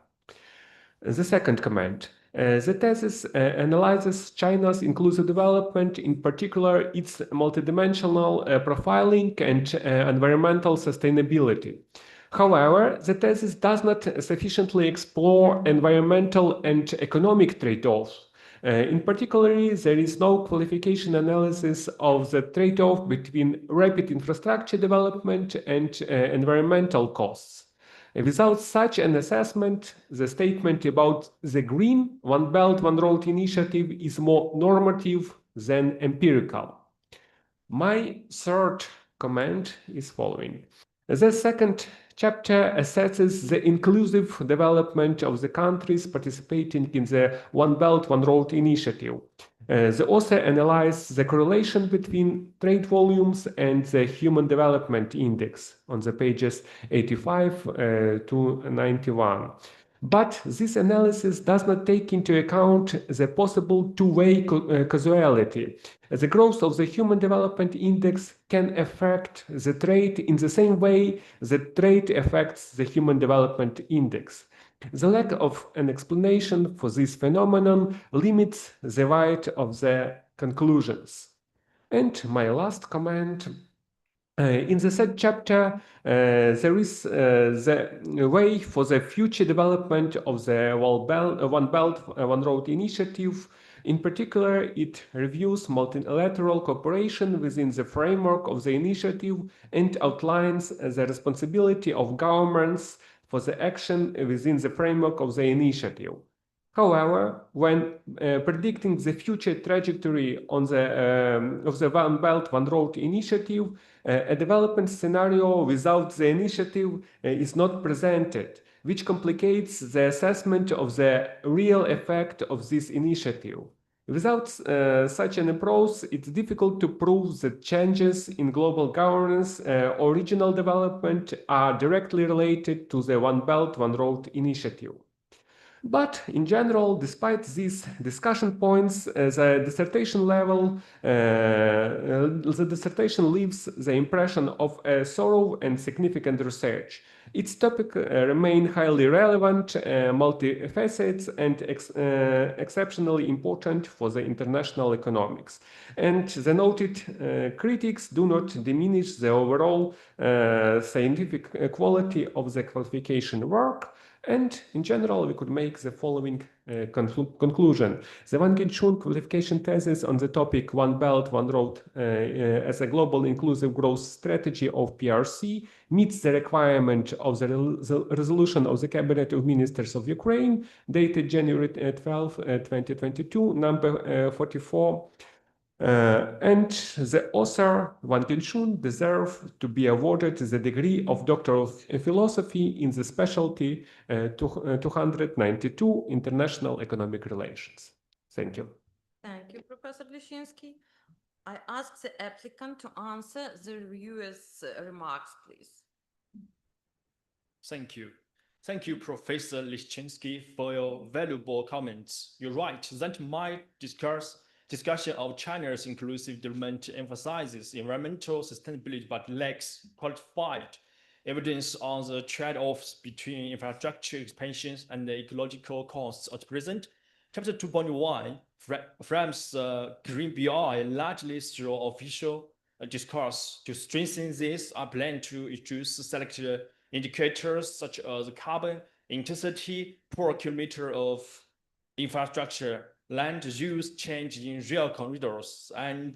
The second comment. The thesis analyzes China's inclusive development, in particular its multidimensional profiling and environmental sustainability. However, the thesis does not sufficiently explore environmental and economic trade-offs. In particular, there is no qualification analysis of the trade-off between rapid infrastructure development and environmental costs. Without such an assessment, the statement about the green One Belt, One Road initiative is more normative than empirical. My third comment is following. The second chapter assesses the inclusive development of the countries participating in the One Belt, One Road initiative. The author analyzed the correlation between trade volumes and the Human Development Index on the pages 85 to 91. But this analysis does not take into account the possible two-way causality. The growth of the Human Development Index can affect the trade in the same way that trade affects the Human Development Index. The lack of an explanation for this phenomenon limits the weight of the conclusions. And my last comment. In the third chapter, there is the way for the future development of the One Belt, One Road initiative. In particular, it reviews multilateral cooperation within the framework of the initiative and outlines the responsibility of governments for the action within the framework of the initiative. However, when predicting the future trajectory on of the One Belt, One Road initiative, a development scenario without the initiative is not presented, which complicates the assessment of the real effect of this initiative. Without such an approach, it's difficult to prove that changes in global governance or regional development are directly related to the One Belt, One Road initiative. But in general, despite these discussion points, the dissertation leaves the impression of a thorough and significant research. Its topic remain highly relevant, multifaceted, and exceptionally important for the international economics. And the noted critics do not diminish the overall scientific quality of the qualification work. And in general, we could make the following conclusion. The Wang Yunshunya qualification thesis on the topic One Belt, One Road as a global inclusive growth strategy of PRC meets the requirement of the resolution of the Cabinet of Ministers of Ukraine, dated January 12, 2022, number 44. And the author, Wang Yunshunya, deserves to be awarded the degree of Doctor of Philosophy in the specialty 292, International Economic Relations. Thank you. Thank you, Professor Lіщинський. I ask the applicant to answer the reviewer's remarks, please. Thank you. Thank you, Professor Lіщинський, for your valuable comments. You're right that my discussion of China's inclusive development emphasizes environmental sustainability but lacks qualified evidence on the trade-offs between infrastructure expansions and the ecological costs at present. Chapter 2.1 frames Green BI largely through official discourse. To strengthen this, I plan to introduce selected indicators such as carbon intensity per kilometer of infrastructure, land use change in real corridors, and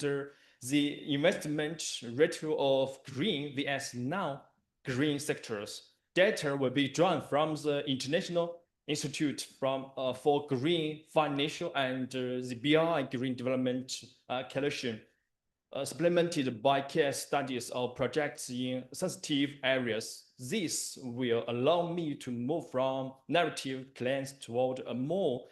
the investment ratio of green vs non-green sectors. Data will be drawn from the International Institute for Green Financial and the BI Green Development Coalition, supplemented by case studies of projects in sensitive areas. This will allow me to move from narrative claims toward a more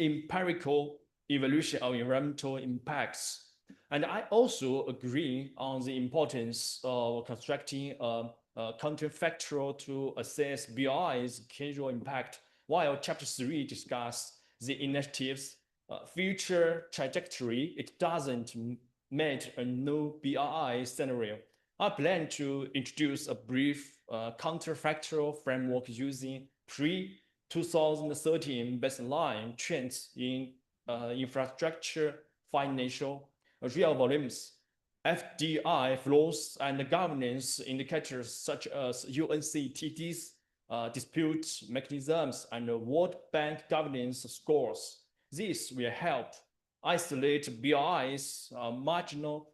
empirical evaluation of environmental impacts. And I also agree on the importance of constructing a counterfactual to assess BI's causal impact, while Chapter 3 discusses the initiative's future trajectory. It doesn't meet a no BI scenario. I plan to introduce a brief counterfactual framework using pre-2013 baseline trends in infrastructure, financial, real volumes, FDI flows, and governance indicators such as UNCTD's dispute mechanisms and World Bank governance scores. This will help isolate BI's marginal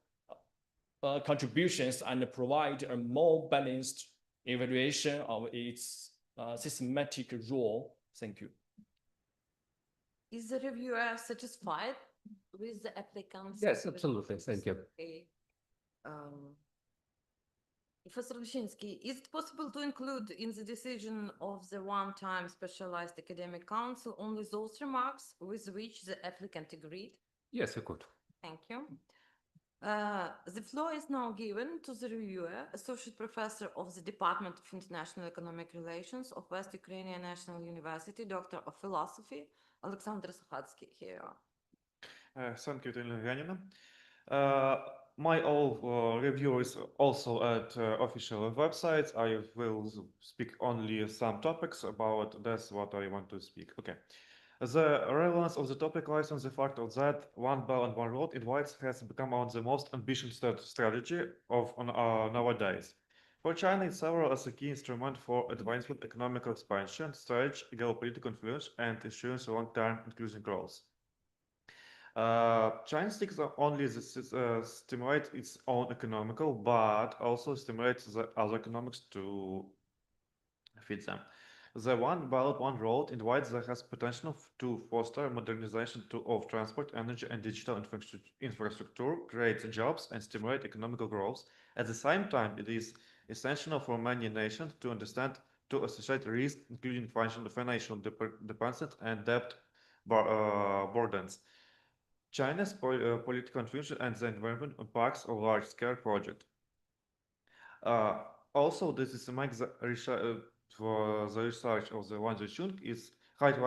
contributions and provide a more balanced evaluation of its systematic role. Thank you. Is the reviewer satisfied with the applicant's? Yes, absolutely. Thank you. Okay. Professor Lіщинський, is it possible to include in the decision of the one-time specialized academic council only those remarks with which the applicant agreed? Yes, you could. Thank you. The floor is now given to the reviewer, Associate Professor of the Department of International Economic Relations of West Ukrainian National University, Doctor of Philosophy, Alexander Sakhatsky. Here you are. Thank you, Vitalyna Євгенівна. My review is also at official websites. I will speak only some topics about that's what I want to speak. Okay. The relevance of the topic lies on the fact of that One Belt and One Road invites has become one of the most ambitious strategy of nowadays. For China, it serves as a key instrument for advancement, economic expansion, strategy, geopolitical influence, and ensuring long-term inclusive growth. China seeks not only stimulate its own economical, but also stimulates the other economics to feed them. The One Belt, One Road invites that has potential to foster modernization of transport, energy, and digital infrastructure, create jobs, and stimulate economical growth. At the same time, it is essential for many nations to understand, to associate risk, including financial dependence and debt burdens. China's political influence and the environment impacts of large-scale project. Also, this is makes the research of the Wang Yunshunya is highly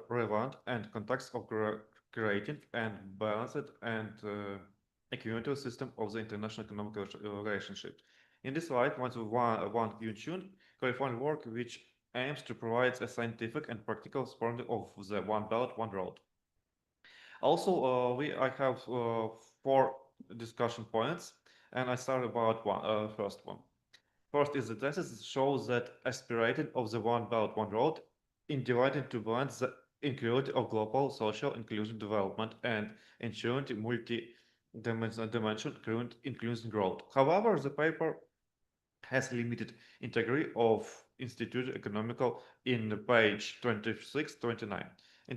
relevant and context of creating and balanced and equitable system of the international economic relationship. In this light, Wang Yunshunya California work which aims to provide a scientific and practical perspective of the One Belt, One Road. Also, I have 4 discussion points, and I start about first one. First is the thesis shows that aspirated of the One Belt, One Road in divided to balance the inclusion of global social inclusion development and ensuring multi-dimensional inclusion growth. However, the paper has limited integrity of institute economical in page 26-29. In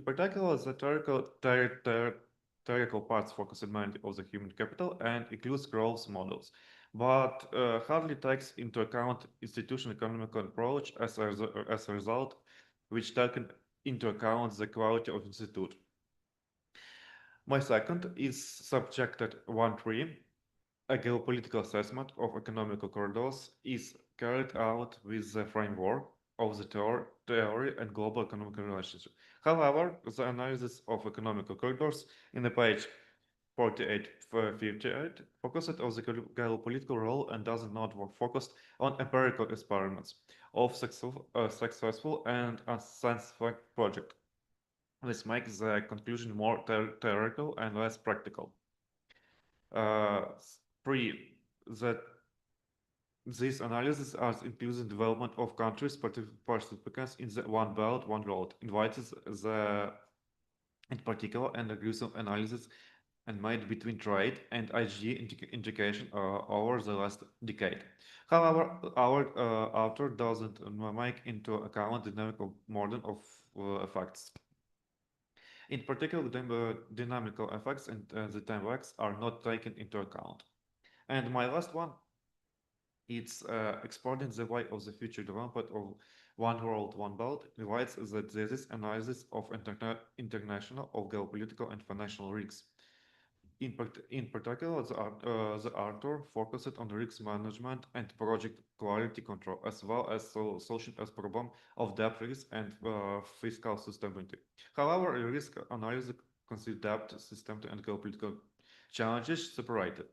particular, the theoretical parts focus mainly on the human capital and includes growth models, but hardly takes into account institutional economical approach as a result, which taken into account the quality of institute. My second is subjected 1.3. A geopolitical assessment of economical corridors is carried out with the framework of the theory and global economic relationship. However, the analysis of economical corridors in the page 48-58 focused on the geopolitical role and does not focus on empirical experiments of successful and unsuccessful project. This makes the conclusion more theoretical and less practical. 3. That these analyses are including development of countries participants in the One Belt, One Road, invites the in particular and aggressive analysis and made between trade and IG indication over the last decade. However, our author doesn't make into account the dynamical model of effects. In particular, the dynamical effects and the time lags are not taken into account. And my last one, it's exploring the way of the future development of One World, One Belt, divides the thesis analysis of international, of geopolitical and financial risks. In particular, the author focused on risk management and project quality control, as well as solution as problem of debt risk and fiscal sustainability. However, risk analysis considers debt, system and geopolitical challenges separated.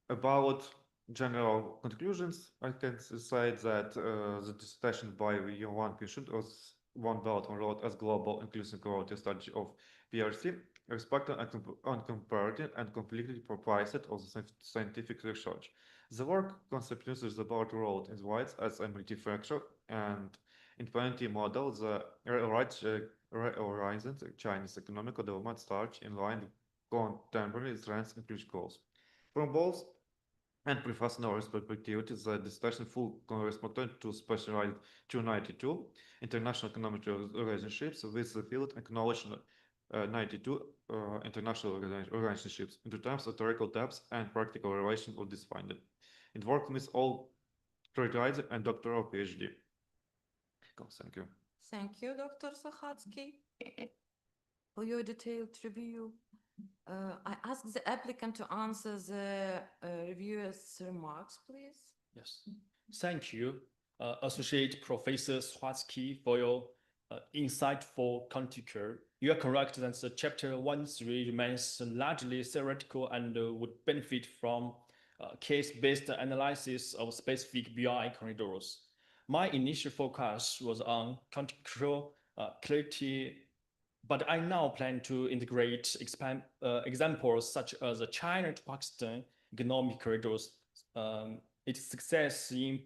About general conclusions, I can say that the discussion by Wang Yunshunya was One Belt, One Road as global inclusive quality strategy of PRC, respected and comparative and completely proprietary of the scientific research. The work conceptualizes about road in white as a multi-factor and infinity model. The horizons Chinese economic development starts in line with contemporary trends and future goals. From both and professional perspective, the discussion full correspondent to specialized 292 international economic relationships with the field acknowledged 92 international relationships in terms of theoretical depth and practical relation of this finding. It worked with all graduate and doctoral PhD. Thank you. Thank you, Dr. Sachatsky, for your detailed review. I ask the applicant to answer the reviewer's remarks, please. Yes, thank you, Associate Professor Sachatsky, for your insightful contribution. You are correct that the chapter 1.3 remains largely theoretical and would benefit from case-based analysis of specific BRI corridors. My initial focus was on contextual clarity, but I now plan to integrate examples such as the China to Pakistan economic corridors, its success in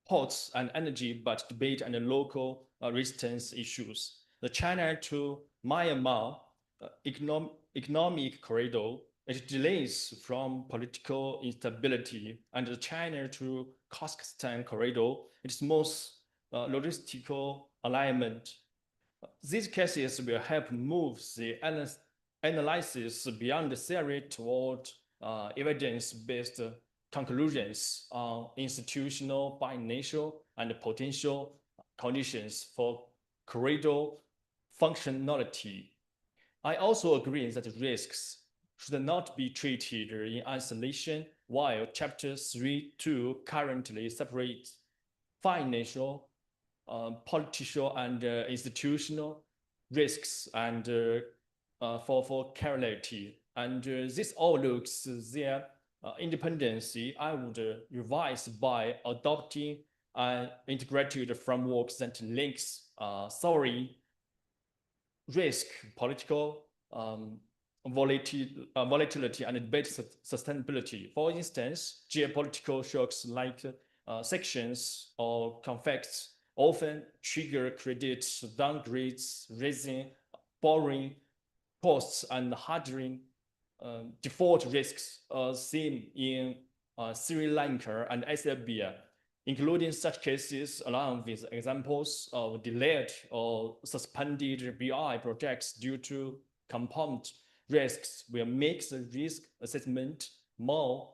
ports and energy, but debate and local resistance issues. The China to Myanmar economic corridor, it delays from political instability, and the China to Kazakhstan corridor, its most logistical alignment. These cases will help move the analysis beyond the theory toward evidence-based conclusions on institutional, financial, and potential conditions for corridor functionality. I also agree that risks should not be treated in isolation, while Chapter 3.2 currently separates financial political and institutional risks and for clarity. And this outlooks their independency, I would revise by adopting an integrated framework that links sovereign risk, political volatility, and debate sustainability. For instance, geopolitical shocks like sanctions or conflicts often trigger credit downgrades, raising borrowing costs and hardening default risks seen in Sri Lanka and Ethiopia, including such cases along with examples of delayed or suspended BI projects due to compound risks will make the risk assessment more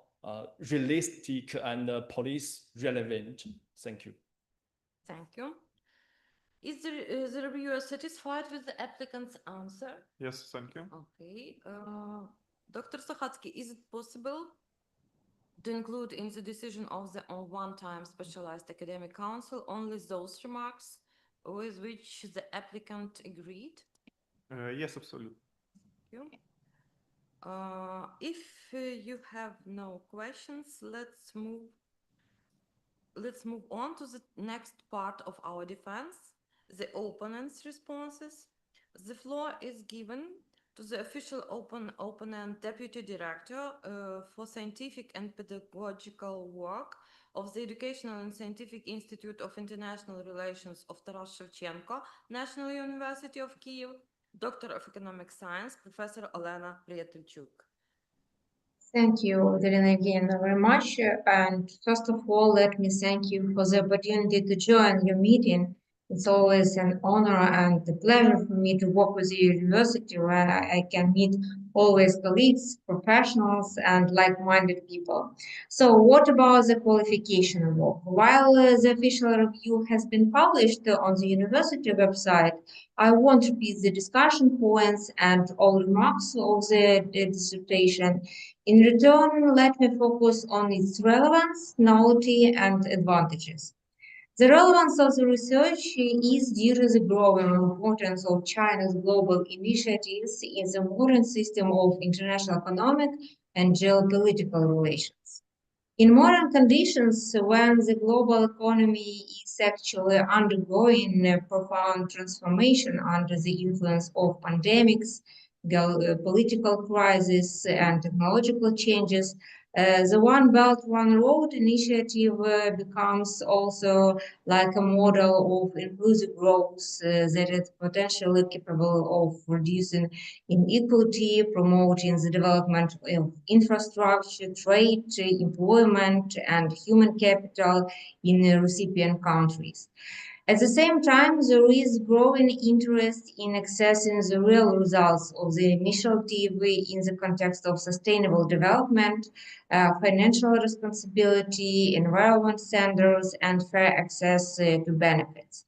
realistic and police relevant. Thank you. Thank you. Is the reviewer satisfied with the applicant's answer? Yes, thank you. Okay. Dr. Sakhatsky, is it possible to include in the decision of the one-time specialized academic council only those remarks with which the applicant agreed? Yes, absolutely. Thank you. If you have no questions, let's move on to the next part of our defense, the opponent's responses. The floor is given to the official opponent deputy director for scientific and pedagogical work of the Educational and Scientific Institute of International Relations of Taras Shevchenko, National University of Kyiv, Doctor of Economic Science, Professor Olena Priatelchuk. Thank you, Vitalyna Evgenievna, very much. And first of all, let me thank you for the opportunity to join your meeting. It's always an honor and a pleasure for me to work with the university where I can meet always colleagues, professionals, and like-minded people. So what about the qualification work? While the official review has been published on the university website, I won't repeat the discussion points and all remarks of the dissertation. In return, let me focus on its relevance, novelty, and advantages. The relevance of the research is due to the growing importance of China's global initiatives in the modern system of international economic and geopolitical relations. In modern conditions, when the global economy is actually undergoing a profound transformation under the influence of pandemics, geopolitical crisis, and technological changes, the One Belt, One Road initiative becomes also like a model of inclusive growth that is potentially capable of reducing inequality, promoting the development of infrastructure, trade, employment, and human capital in recipient countries. At the same time, there is growing interest in accessing the real results of the initiative in the context of sustainable development, financial responsibility, environment standards, and fair access to benefits.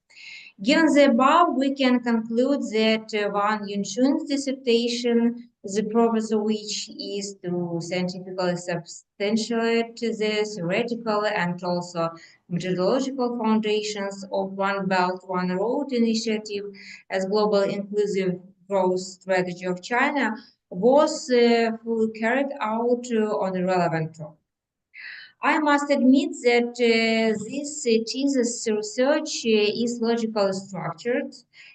Given the above, we can conclude that Wang Yunshun's dissertation, the purpose of which is to scientifically substantiate the theoretical and also methodological foundations of One Belt, One Road initiative as global inclusive growth strategy of China, was fully carried out on a relevant topic. I must admit that this thesis research is logically structured.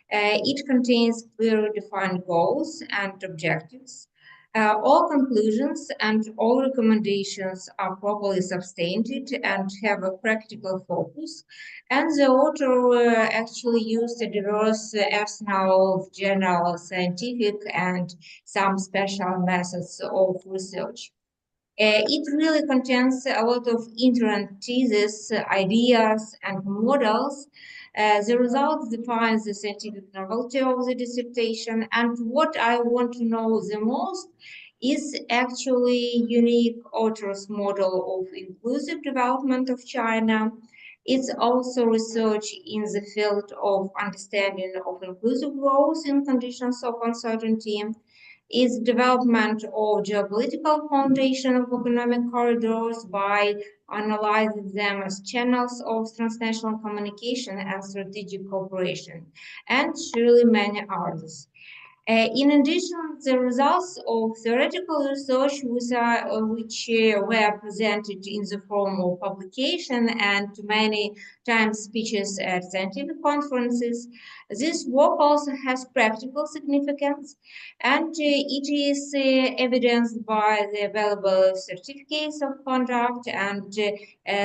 It contains clearly defined goals and objectives. All conclusions and all recommendations are properly substantiated and have a practical focus. And the author actually used a diverse arsenal of general scientific and some special methods of research. It really contains a lot of inherent theses, ideas, and models. The results define the scientific novelty of the dissertation, and what I want to know the most is actually unique author's model of inclusive development of China. It's also research in the field of understanding of inclusive growth in conditions of uncertainty. is development of geopolitical foundation of economic corridors by analyzing them as channels of transnational communication and strategic cooperation, and surely many others. In addition, the results of theoretical research which were presented in the form of publication and many times speeches at scientific conferences, this work also has practical significance, and it is evidenced by the available certificates of conduct and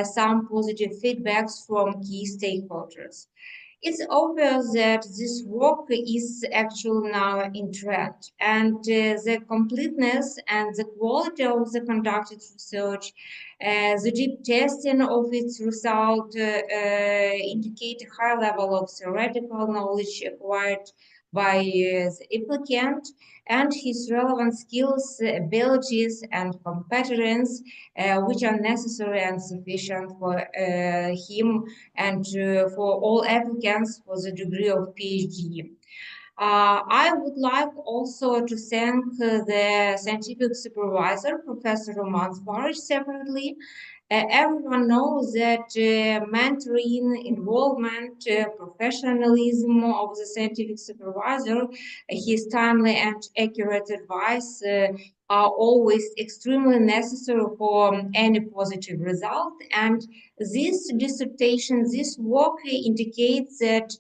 some positive feedbacks from key stakeholders. It's obvious that this work is actually now in trend, and the completeness and the quality of the conducted research, the deep testing of its result indicate a high level of theoretical knowledge acquired by the applicant and his relevant skills, abilities, and competence, which are necessary and sufficient for him and for all applicants for the degree of PhD. I would like also to thank the scientific supervisor, Professor Roman Svarich, separately. Everyone knows that mentoring, involvement, professionalism of the scientific supervisor, his timely and accurate advice are always extremely necessary for any positive result. And this dissertation, this work indicates that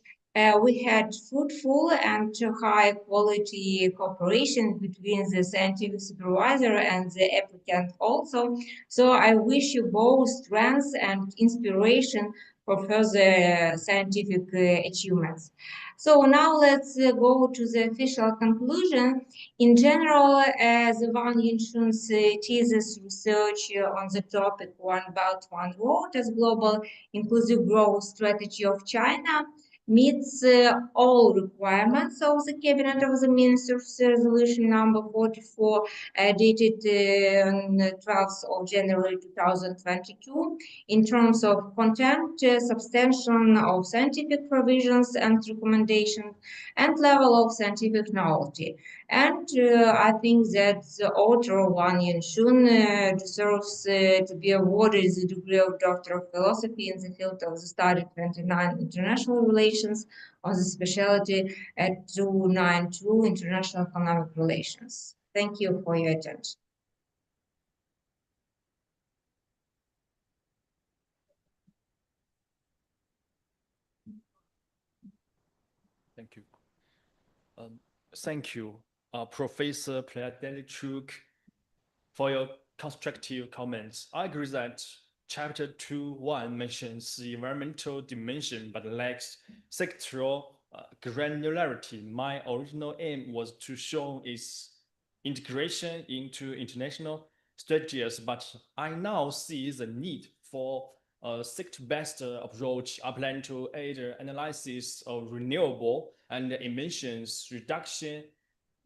we had fruitful and high quality cooperation between the scientific supervisor and the applicant also. So I wish you both strength and inspiration for further scientific achievements. So now let's go to the official conclusion. In general, the Wang Yunshu's thesis research on the topic One Belt, One Road as global inclusive growth strategy of China meets all requirements of the Cabinet of the Ministers Resolution number 44, dated on 12th of January 2022, in terms of content, substantial of scientific provisions and recommendations, and level of scientific knowledge. And I think that the author, Wang Yunshun, deserves to be awarded the degree of Doctor of Philosophy in the field of the study 29 International Relations on the specialty at 292 International Economic Relations. Thank you for your attention. Thank you. Thank you, Professor Pliadelichuk, for your constructive comments. I agree that Chapter 2.1 mentions the environmental dimension but lacks sectoral granularity. My original aim was to show its integration into international strategies, but I now see the need for a sector-based approach. I plan to aid analysis of renewable and emissions reduction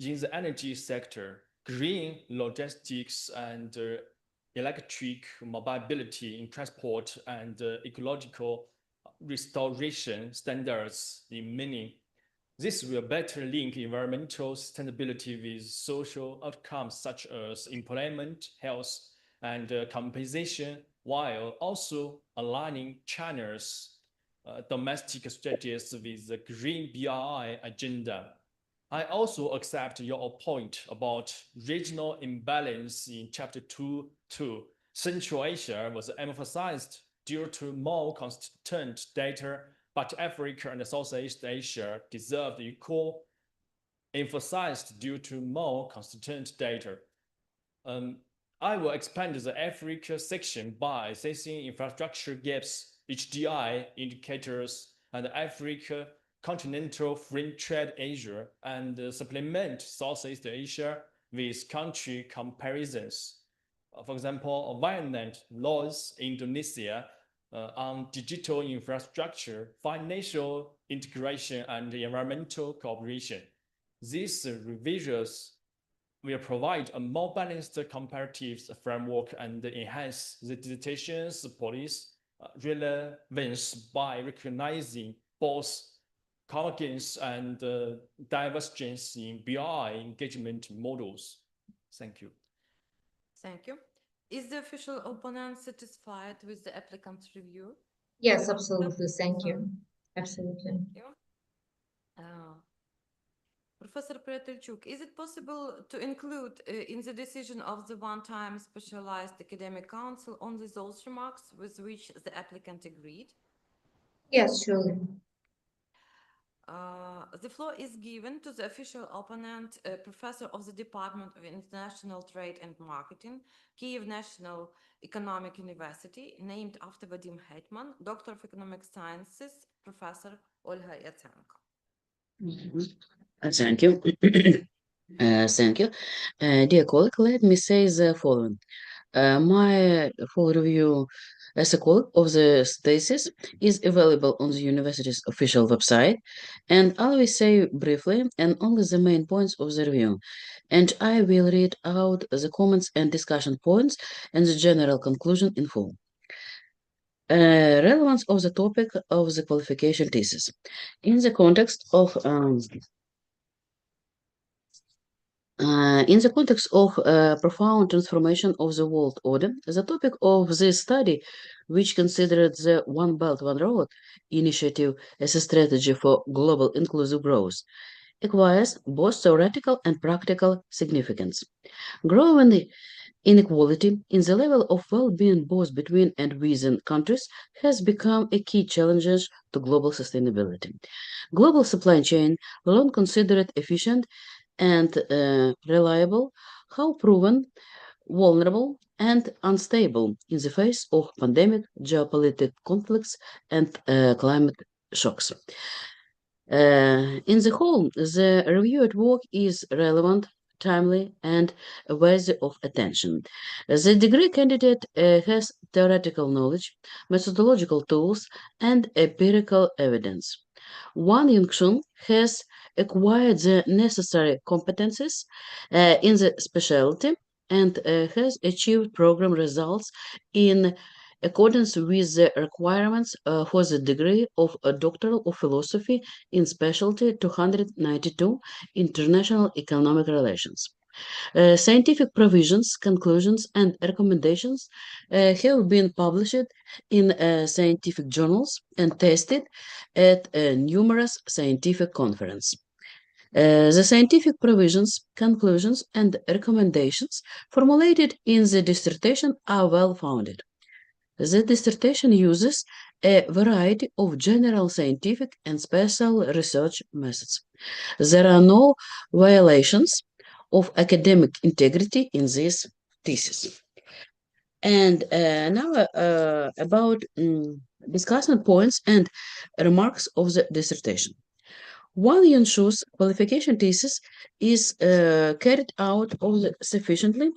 in the energy sector, green logistics, and electric mobility in transport, and ecological restoration standards in mining. This will better link environmental sustainability with social outcomes such as employment, health, and compensation, while also aligning China's domestic strategies with the Green BRI agenda. I also accept your point about regional imbalance in Chapter 2.2. Central Asia was emphasized due to more consistent data, but Africa and Southeast Asia deserved equal emphasis due to more consistent data. I will expand the Africa section by assessing infrastructure gaps, HDI indicators, and Africa continental free trade Asia, and supplement Southeast Asia with country comparisons. For example, Vietnam, Laos, Indonesia on digital infrastructure, financial integration, and environmental cooperation. These revisions will provide a more balanced comparative framework and enhance the dissertation's policy relevance by recognizing both convergence and divergence in BI engagement models. Thank you. Thank you. Is the official opponent satisfied with the applicant's review? Yes, absolutely. Thank you. Absolutely. Thank you. Professor Priatelchuk, is it possible to include in the decision of the one-time specialized academic council only those remarks with which the applicant agreed? Yes, surely. The floor is given to the official opponent, professor of the Department of International Trade and Marketing, Kyiv National Economic University, named after Vadim Hetman, Doctor of Economic Sciences, Professor Olga Yatsenko. Thank you. Thank you. Dear colleague, let me say the following. My full review as a colleague of the thesis is available on the university's official website, and I will say briefly and only the main points of the review. And I will read out the comments and discussion points and the general conclusion in full. Relevance of the topic of the qualification thesis. In the context of profound transformation of the world order, the topic of this study, which considered the One Belt, One Road initiative as a strategy for global inclusive growth, acquires both theoretical and practical significance. Growing inequality in the level of well-being both between and within countries has become a key challenge to global sustainability. Global supply chain, long considered efficient and reliable, how proven vulnerable and unstable in the face of pandemic, geopolitical conflicts, and climate shocks. In the whole, the review at work is relevant, timely, and worthy of attention. The degree candidate has theoretical knowledge, methodological tools, and empirical evidence. Wang Yunshunya has acquired the necessary competencies in the specialty and has achieved program results in accordance with the requirements for the degree of a Doctor of Philosophy in Specialty 292 International Economic Relations. Scientific provisions, conclusions, and recommendations have been published in scientific journals and tested at numerous scientific conferences. The scientific provisions, conclusions, and recommendations formulated in the dissertation are well-founded. The dissertation uses a variety of general scientific and special research methods. There are no violations of academic integrity in this thesis. And now about discussion points and remarks of the dissertation. Wang Yunshunya's qualification thesis is carried out on the sufficiently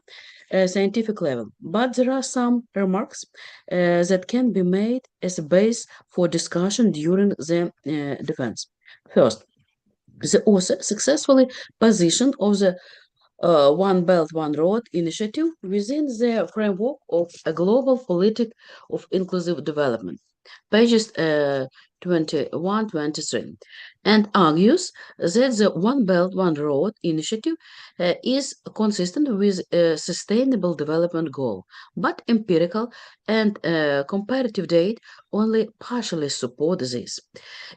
scientific level, but there are some remarks that can be made as a base for discussion during the defense. First, the author successfully positioned of the One Belt, One Road initiative within the framework of a global politic of inclusive development, pages 21-23, and argues that the One Belt, One Road initiative is consistent with a sustainable development goal, but empirical and comparative data only partially support this.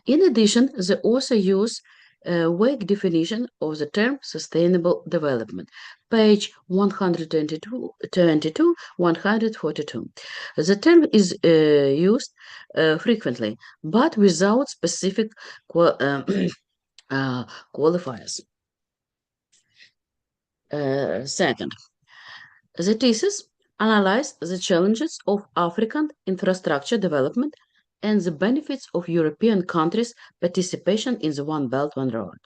In addition, the author used a vague definition of the term sustainable development, page 122-142. The term is used frequently, but without specific qualifiers. Second, the thesis analyzed the challenges of African infrastructure development and the benefits of European countries' participation in the One Belt, One Road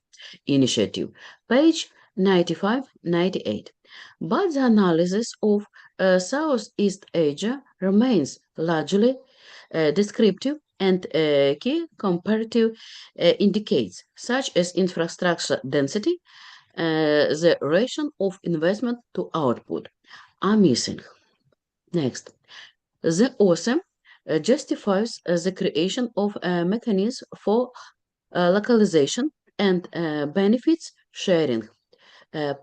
initiative, page 95-98. But the analysis of Southeast Asia remains largely descriptive, and key comparative indicators, such as infrastructure density, the ratio of investment to output, are missing. Next, the author justifies the creation of a mechanism for localization and benefits sharing,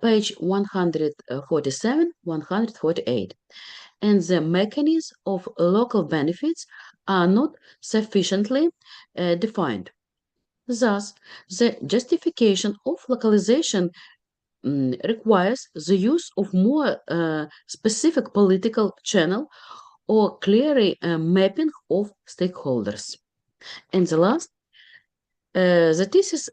page 147, 148. And the mechanisms of local benefits are not sufficiently defined. Thus, the justification of localization requires the use of more specific political channel or clearer mapping of stakeholders. And the last, the thesis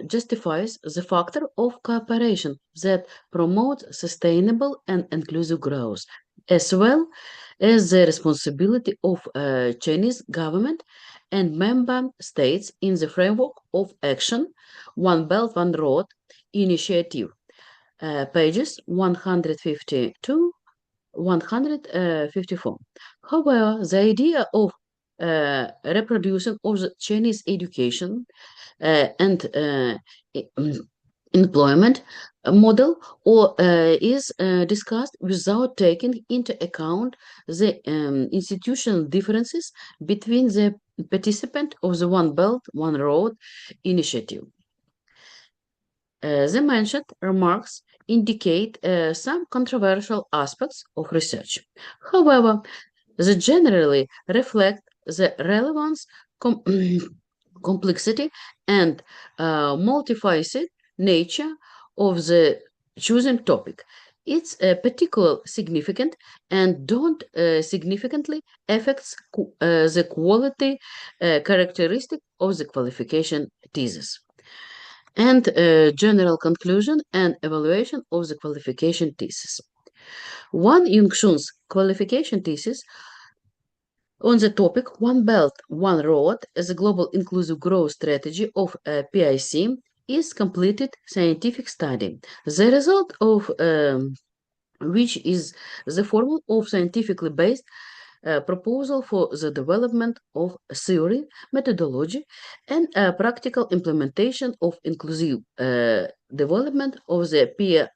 justifies the factor of cooperation that promotes sustainable and inclusive growth, as well as the responsibility of Chinese government and member states in the framework of Action One Belt, One Road initiative, pages 152, 154. However, the idea of reproduction of the Chinese education and employment model is discussed without taking into account the institutional differences between the participants of the One Belt, One Road initiative. The mentioned remarks indicate some controversial aspects of research. However, they generally reflect the relevance, complexity, and multifaceted nature of the chosen topic. It's particularly significant and don't significantly affects the quality characteristic of the qualification thesis. And general conclusion and evaluation of the qualification thesis. Wang Yunshun's qualification thesis on the topic One Belt, One Road as a global inclusive growth strategy of PIC is completed scientific study, the result of which is the formal of scientifically based proposal for the development of theory, methodology, and practical implementation of inclusive development of the PIC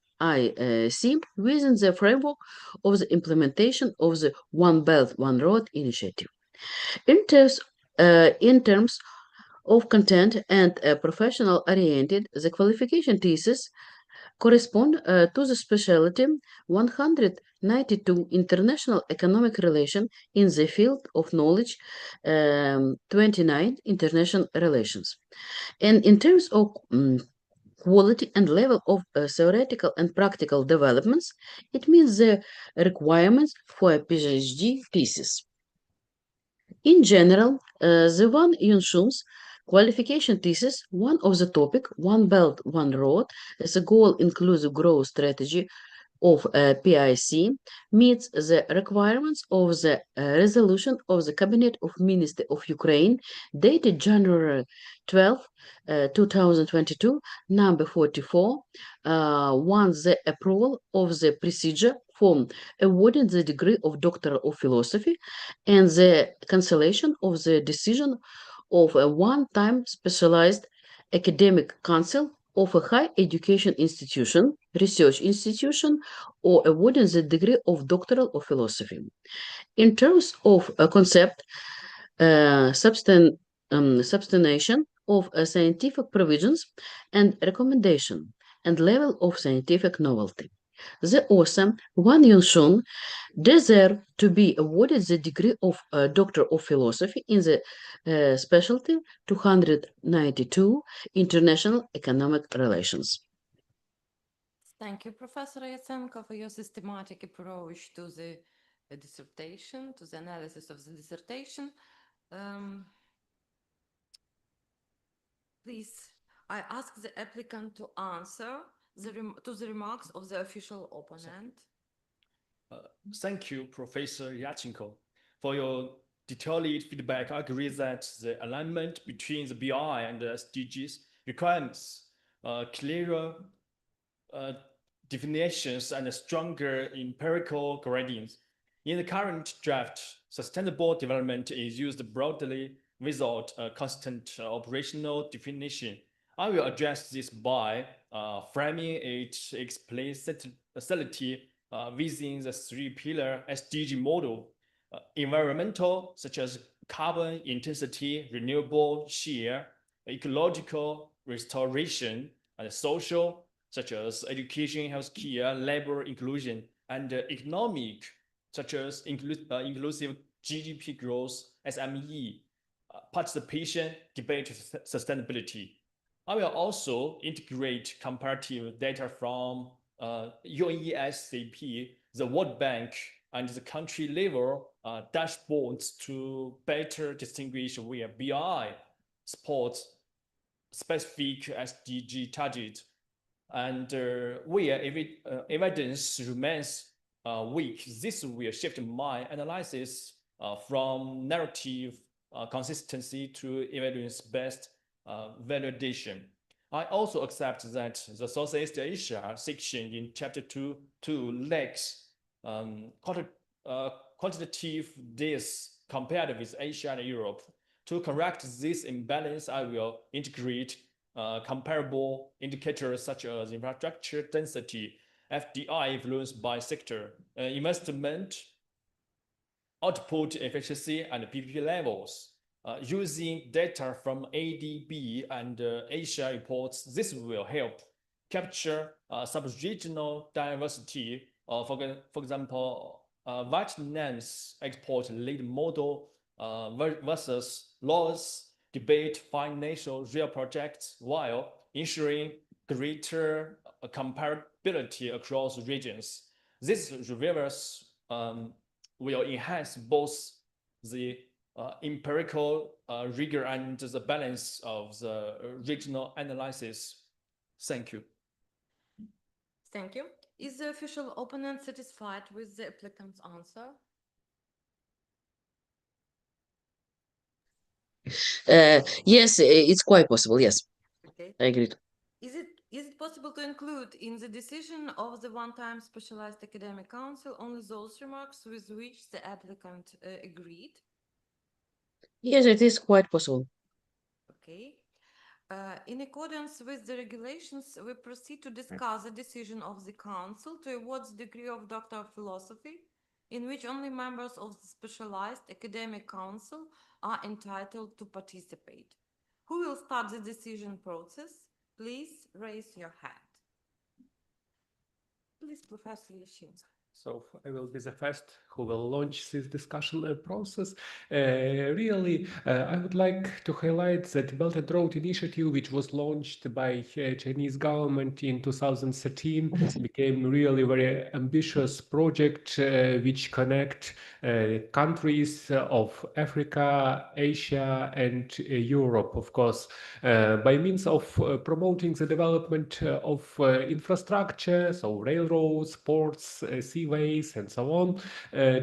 within the framework of the implementation of the One Belt, One Road initiative. In terms of content and professional oriented, the qualification thesis correspond to the specialty 192 International Economic Relation in the field of knowledge, 29 International Relations. And in terms of quality and level of theoretical and practical developments, it meets the requirements for a PhD thesis. In general, the Wang Yunshun's qualification thesis, one of the topic, One Belt, One Road, as a goal-inclusive growth strategy of PIC, meets the requirements of the resolution of the Cabinet of Ministers of Ukraine, dated January 12, 2022, number 44, once the approval of the procedure for awarding the degree of Doctor of Philosophy and the cancellation of the decision of a one-time specialized academic council of a higher education institution, research institution, or awarding the degree of Doctor of Philosophy. In terms of concept, substantiation of scientific provisions and recommendation and level of scientific novelty. The author, Wang Yunshun, deserved to be awarded the degree of Doctor of Philosophy in the specialty 292 International Economic Relations. Thank you, Professor Yatsenko, for your systematic approach to the dissertation, to the analysis of the dissertation. Please, I ask the applicant to answer to the remarks of the official opponent. Thank you, Professor Yatsenko, for your detailed feedback. I agree that the alignment between the BI and the SDGs requires clearer definitions and stronger empirical gradients. In the current draft, sustainable development is used broadly without a constant operational definition. I will address this by framing it explicitly within the three-pillar SDG model: environmental, such as carbon intensity, renewable share, ecological restoration, and social, such as education, healthcare, labor inclusion, and economic, such as inclusive GDP growth, SME, participation, debate, sustainability. I will also integrate comparative data from UNESCP, the World Bank, and the country level dashboards to better distinguish where BI supports specific SDG target and where evidence remains weak. This will shift my analysis from narrative consistency to evidence-based validation. I also accept that the Southeast Asia section in Chapter 2 lacks quantitative data compared with Asia and Europe. To correct this imbalance, I will integrate comparable indicators such as infrastructure density, FDI influence by sector, investment, output efficiency, and PPP levels. Using data from ADB and Asia reports, this will help capture sub-regional diversity. For example, Vietnam's export lead model versus Laos debate financial real projects while ensuring greater comparability across regions. This reverse will enhance both the empirical rigor and the balance of the regional analysis. Thank you. Thank you. Is the official opponent satisfied with the applicant's answer? Yes, it's quite possible. Yes, Okay. I agree. Is it possible to include in the decision of the one-time specialized academic council only those remarks with which the applicant agreed? Yes, it is quite possible. Okay. In accordance with the regulations, we proceed to discuss the decision of the council to award the degree of Doctor of Philosophy, in which only members of the specialized academic council are entitled to participate. Who will start the decision process? Please raise your hand. Please, Professor Lіщинський. So I will be the first who will launch this discussion process. Really, I would like to highlight that Belt and Road Initiative, which was launched by Chinese government in 2013, became really very ambitious project which connect countries of Africa, Asia, and Europe, of course, by means of promoting the development of infrastructure, so railroads, ports, seaways, and so on.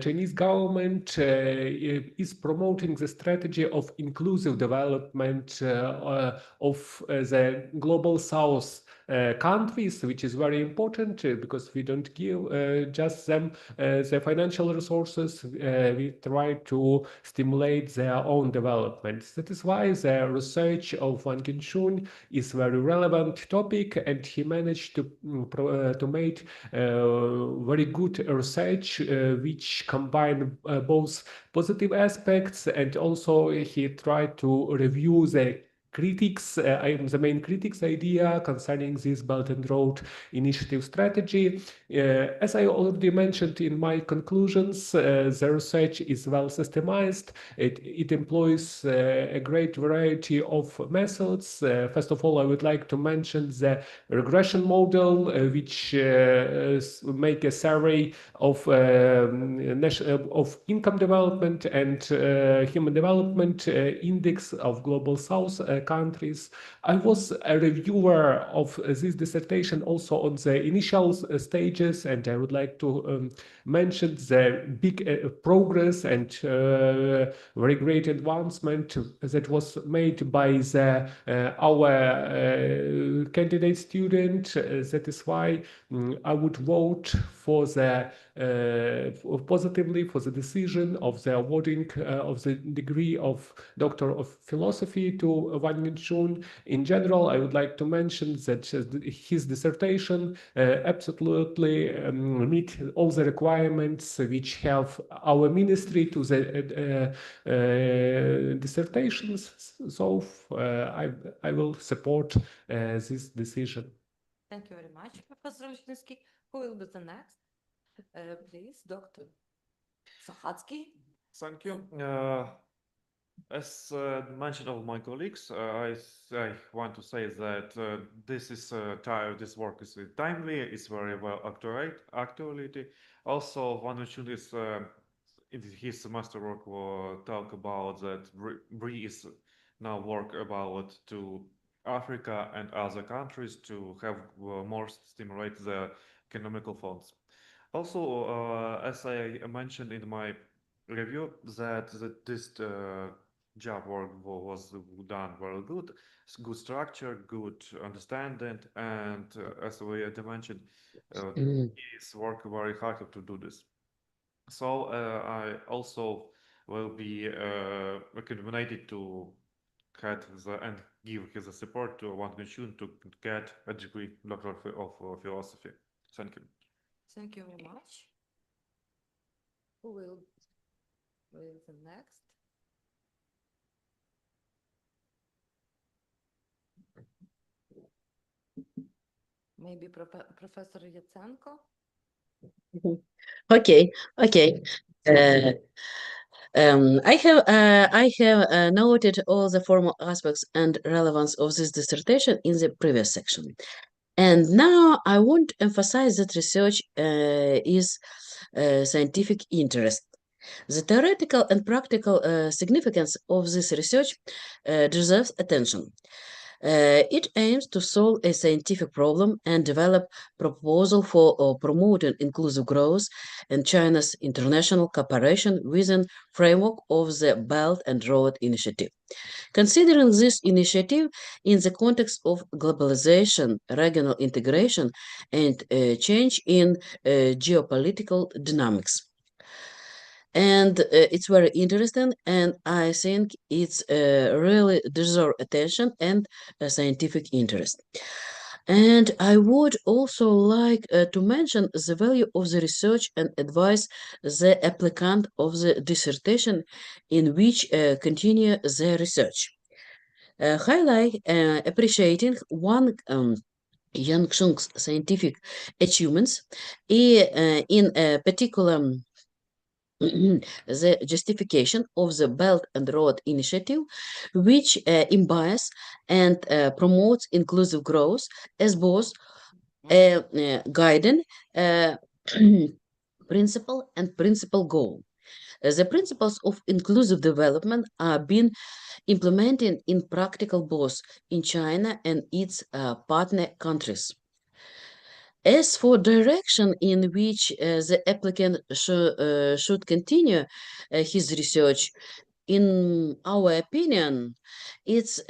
Chinese government is promoting the strategy of inclusive development of the global south countries, which is very important because we don't give just them the financial resources, we try to stimulate their own development. That is why the research of Wang Yunshunya is very relevant topic, and he managed to make very good research which combine both positive aspects, and also he tried to review the the main critics idea concerning this Belt and Road Initiative strategy. As I already mentioned in my conclusions, the research is well systemized. It employs a great variety of methods. First of all, I would like to mention the regression model, which make a survey of income development and human development index of global south countries. I was a reviewer of this dissertation also on the initial stages, and I would like to mention the big progress and very great advancement that was made by our candidate student. That is why I would vote for positively for the decision of the awarding of the degree of Doctor of Philosophy to Wang Van Yunshunya. In general, I would like to mention that his dissertation absolutely meet all the requirements which have our ministry to the dissertations. So I will support this decision. Thank you very much, Professor Ліщинський. Who will be the next? Please, Dr. Sahatsky. Thank you. As mentioned of my colleagues, I want to say that this work is timely, it's very well actuality. Also, Van Yunshunya is in his masterwork will talk about that BRI is now work about to Africa and other countries to have more stimulate the economical funds. Also, as I mentioned in my review, that this job work was done very good, good structure, good understanding, and as we had mentioned, it's work very hard to do this. So I also will be recommended to have and give his support to Van Yunshunya to get a degree Doctor of Philosophy. Thank you. Thank you very much. Who will be the next? Maybe Professor Yatsenko? Okay. I have noted all the formal aspects and relevance of this dissertation in the previous section. And now I want to emphasize that research is scientific interest. The theoretical and practical significance of this research deserves attention. It aims to solve a scientific problem and develop proposal for promoting inclusive growth and China's international cooperation within framework of the Belt and Road Initiative. Considering this initiative in the context of globalization, regional integration, and change in geopolitical dynamics. And it's very interesting, and I think it's really deserve attention and scientific interest. And I would also like to mention the value of the research and advise the applicant of the dissertation in which continue the research. Highlight appreciating Wang Yunshuny's scientific achievements in particular the justification of the Belt and Road Initiative, which embodies and promotes inclusive growth as both a guiding principle and principal goal. The principles of inclusive development are being implemented in practical both in China and its partner countries. As for direction in which the applicant should continue his research, in our opinion, it's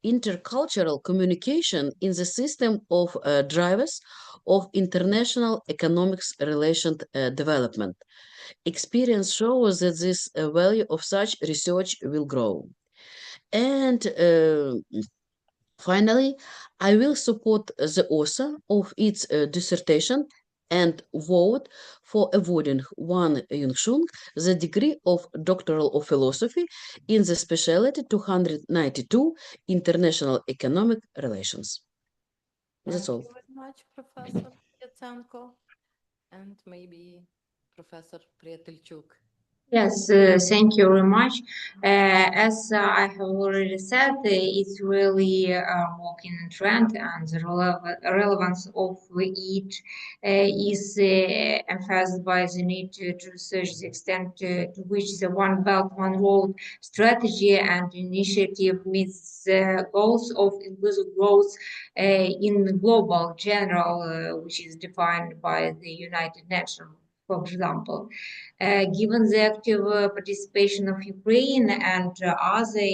intercultural communication in the system of drivers of international economics relation development. Experience shows that this value of such research will grow. And finally, I will support the author of its dissertation and vote for awarding Wang Yunshunya the degree of Doctor of Philosophy in the specialty 292 International Economic Relations. That's all. Thank you very much, Professor Yatsenko, and maybe Professor Priatelchuk. Yes, thank you very much. As I have already said, it's really walking in trend, and the relevance of it is emphasized by the need to research the extent to which the One Belt, One Road strategy and initiative meets the goals of inclusive growth in the global general, which is defined by the United Nations, for example. Given the active participation of Ukraine and other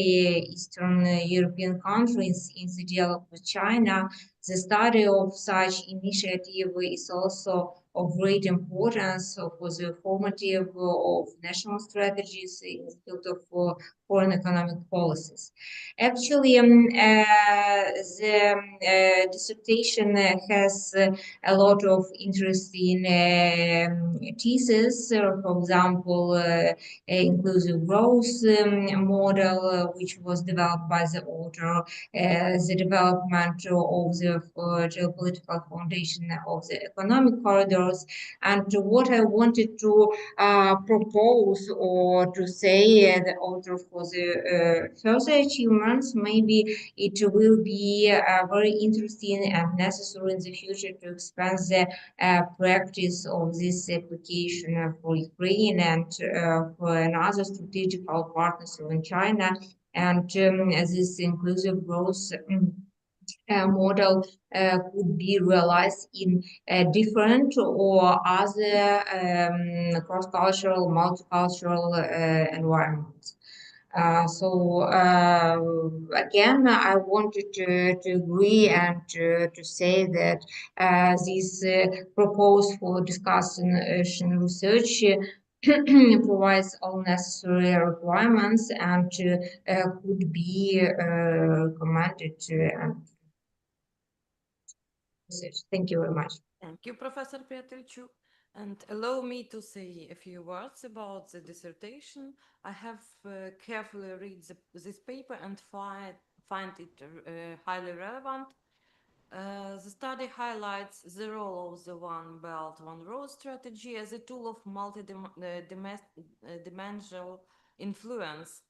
Eastern European countries in the dialogue with China, The study of such initiative is also of great importance for the formative of national strategies in the field of foreign economic policies. Actually, the dissertation has a lot of interesting theses, for example, inclusive growth model, which was developed by the author, the development of the geopolitical foundation of the economic corridors. And what I wanted to propose or to say the author for the further achievements, maybe it will be very interesting and necessary in the future to expand the practice of this application for Ukraine and for another strategic partners in China. And this inclusive growth model could be realized in different or other cross-cultural, multicultural environments. Again, I wanted to agree and to say that this proposed for discussion research provides all necessary requirements and could be recommended and research. Thank you very much. Thank you, Professor Pietriciuk. And allow me to say a few words about the dissertation. I have carefully read this paper and find it highly relevant. The study highlights the role of the One Belt, One Road strategy as a tool of multi-dimensional influence,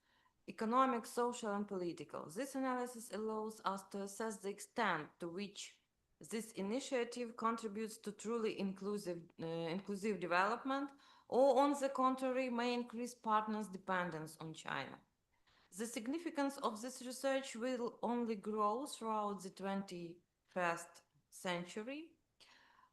economic, social, and political. This analysis allows us to assess the extent to which this initiative contributes to truly inclusive development, or on the contrary, may increase partners' dependence on China. The significance of this research will only grow throughout the 21st century.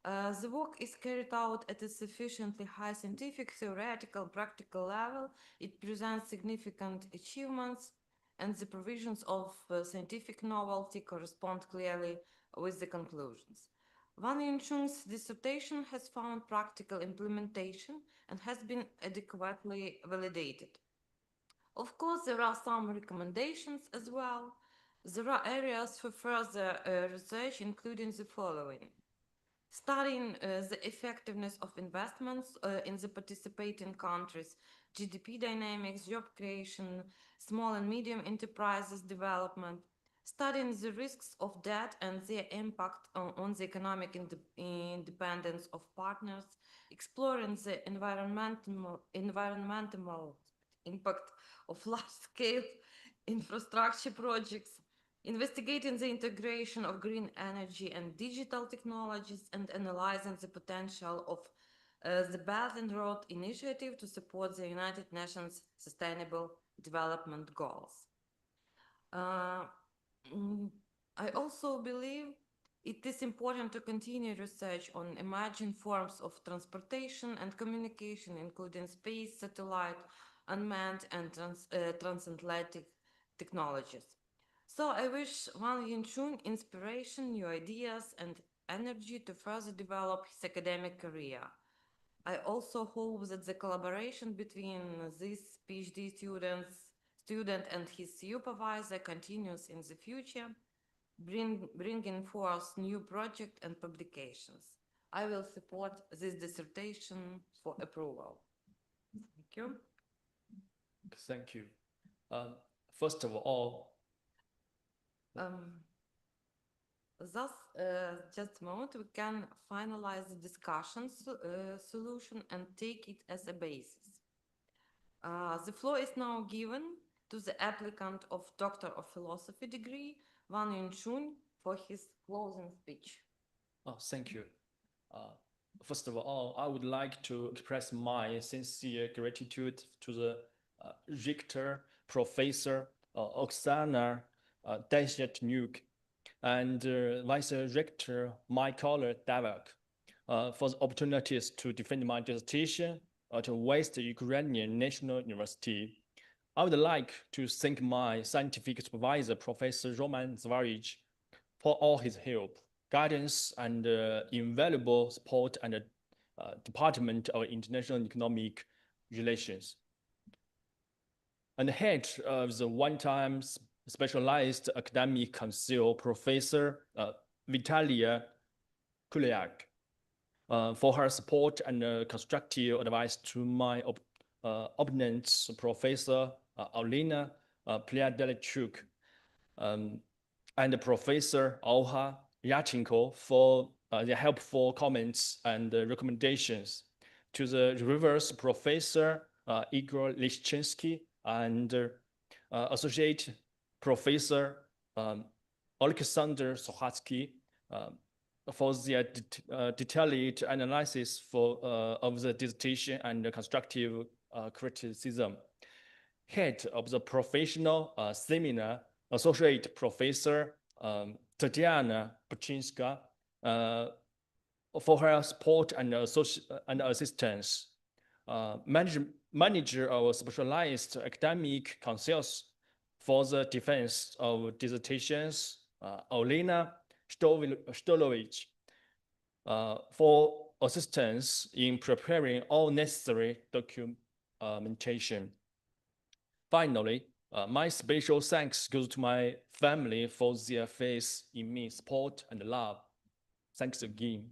The work is carried out at a sufficiently high scientific, theoretical, practical level. It presents significant achievements, and the provisions of scientific novelty correspond clearly with the conclusions. Wang Yunshuny's dissertation has found practical implementation and has been adequately validated. Of course, there are some recommendations as well. There are areas for further research, including the following: studying the effectiveness of investments in the participating countries, GDP dynamics, job creation, small and medium enterprises development, studying the risks of debt and their impact on the economic independence of partners, exploring the environmental impact of large-scale infrastructure projects, investigating the integration of green energy and digital technologies, and analyzing the potential of the Belt and Road Initiative to support the United Nations Sustainable Development Goals. I also believe it is important to continue research on emerging forms of transportation and communication, including space, satellite, unmanned, and transatlantic technologies. So I wish Wang Yunshuny inspiration, new ideas, and energy to further develop his academic career. I also hope that the collaboration between this PhD student and his supervisor continues in the future, bringing forth new projects and publications. I will support this dissertation for approval. Thank you. Thank you. First of all, Thus, just a moment, we can finalize the discussion solution and take it as a basis. The floor is now given to the applicant of Doctor of Philosophy degree, Wang Yunshuny, for his closing speech. oh, thank you. First of all, I would like to express my sincere gratitude to the rector, Professor Oksana Deshchatnyuk, and Vice Rector Mykola Davak for the opportunities to defend my dissertation at West Ukrainian National University. I would like to thank my scientific supervisor, Professor Roman Zvarich, for all his help guidance and invaluable support and Department of International Economic Relations. And head of the one-time specialized academic council, Professor Vitalia Kuliak, for her support and constructive advice to my opponents, Professor Alina Pliadelichuk, and Professor Olha Yachenko for their helpful comments and recommendations. To the reverse, Professor Igor Lishchinsky and Associate Professor Alexander Sohatsky for their detailed analysis of the dissertation and constructive criticism. Head of the professional seminar, Associate Professor Tatiana Pachinska, for her support and assistance. Manager of specialized academic councils for the defense of dissertations, Olena Stolovich, for assistance in preparing all necessary documentation. Finally, my special thanks goes to my family for their faith in me, support and love. Thanks again.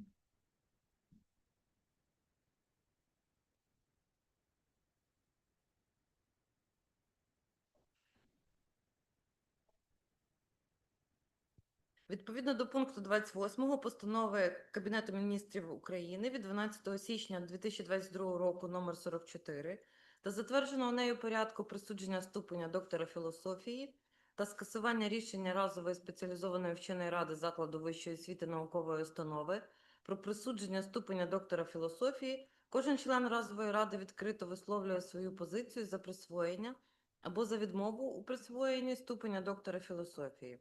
Відповідно до пункту 28 постанови Кабінету міністрів України від 12 січня 2022 року номер 44 та затвердженого нею порядку присудження ступеня доктора філософії та скасування рішення разової спеціалізованої вченої ради закладу вищої освіти наукової установи про присудження ступеня доктора філософії, кожен член разової ради відкрито висловлює свою позицію за присвоєння або за відмову у присвоєнні ступеня доктора філософії.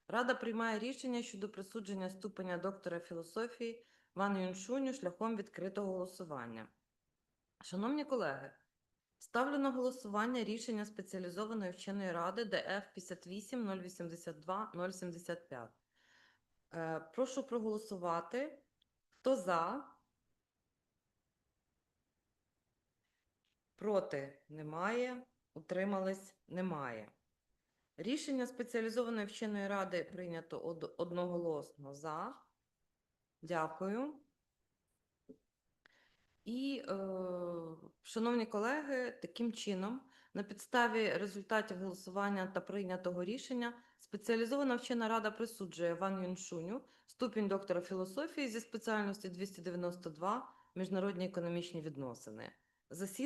Рада приймає рішення щодо присудження ступеня доктора філософії Ван Юншуню шляхом відкритого голосування. Шановні колеги, ставлю на голосування рішення Спеціалізованої вченої ради ДФ 58 082 075. Прошу проголосувати. Хто за? Проти? Немає. Утримались? Немає. Рішення Спеціалізованої вченої ради прийнято одноголосно за. Дякую. І, шановні колеги, таким чином, на підставі результатів голосування та прийнятого рішення, Спеціалізована вчена рада присуджує Ван Юншуню ступінь доктора філософії зі спеціальності 292 «Міжнародні економічні відносини». Засідання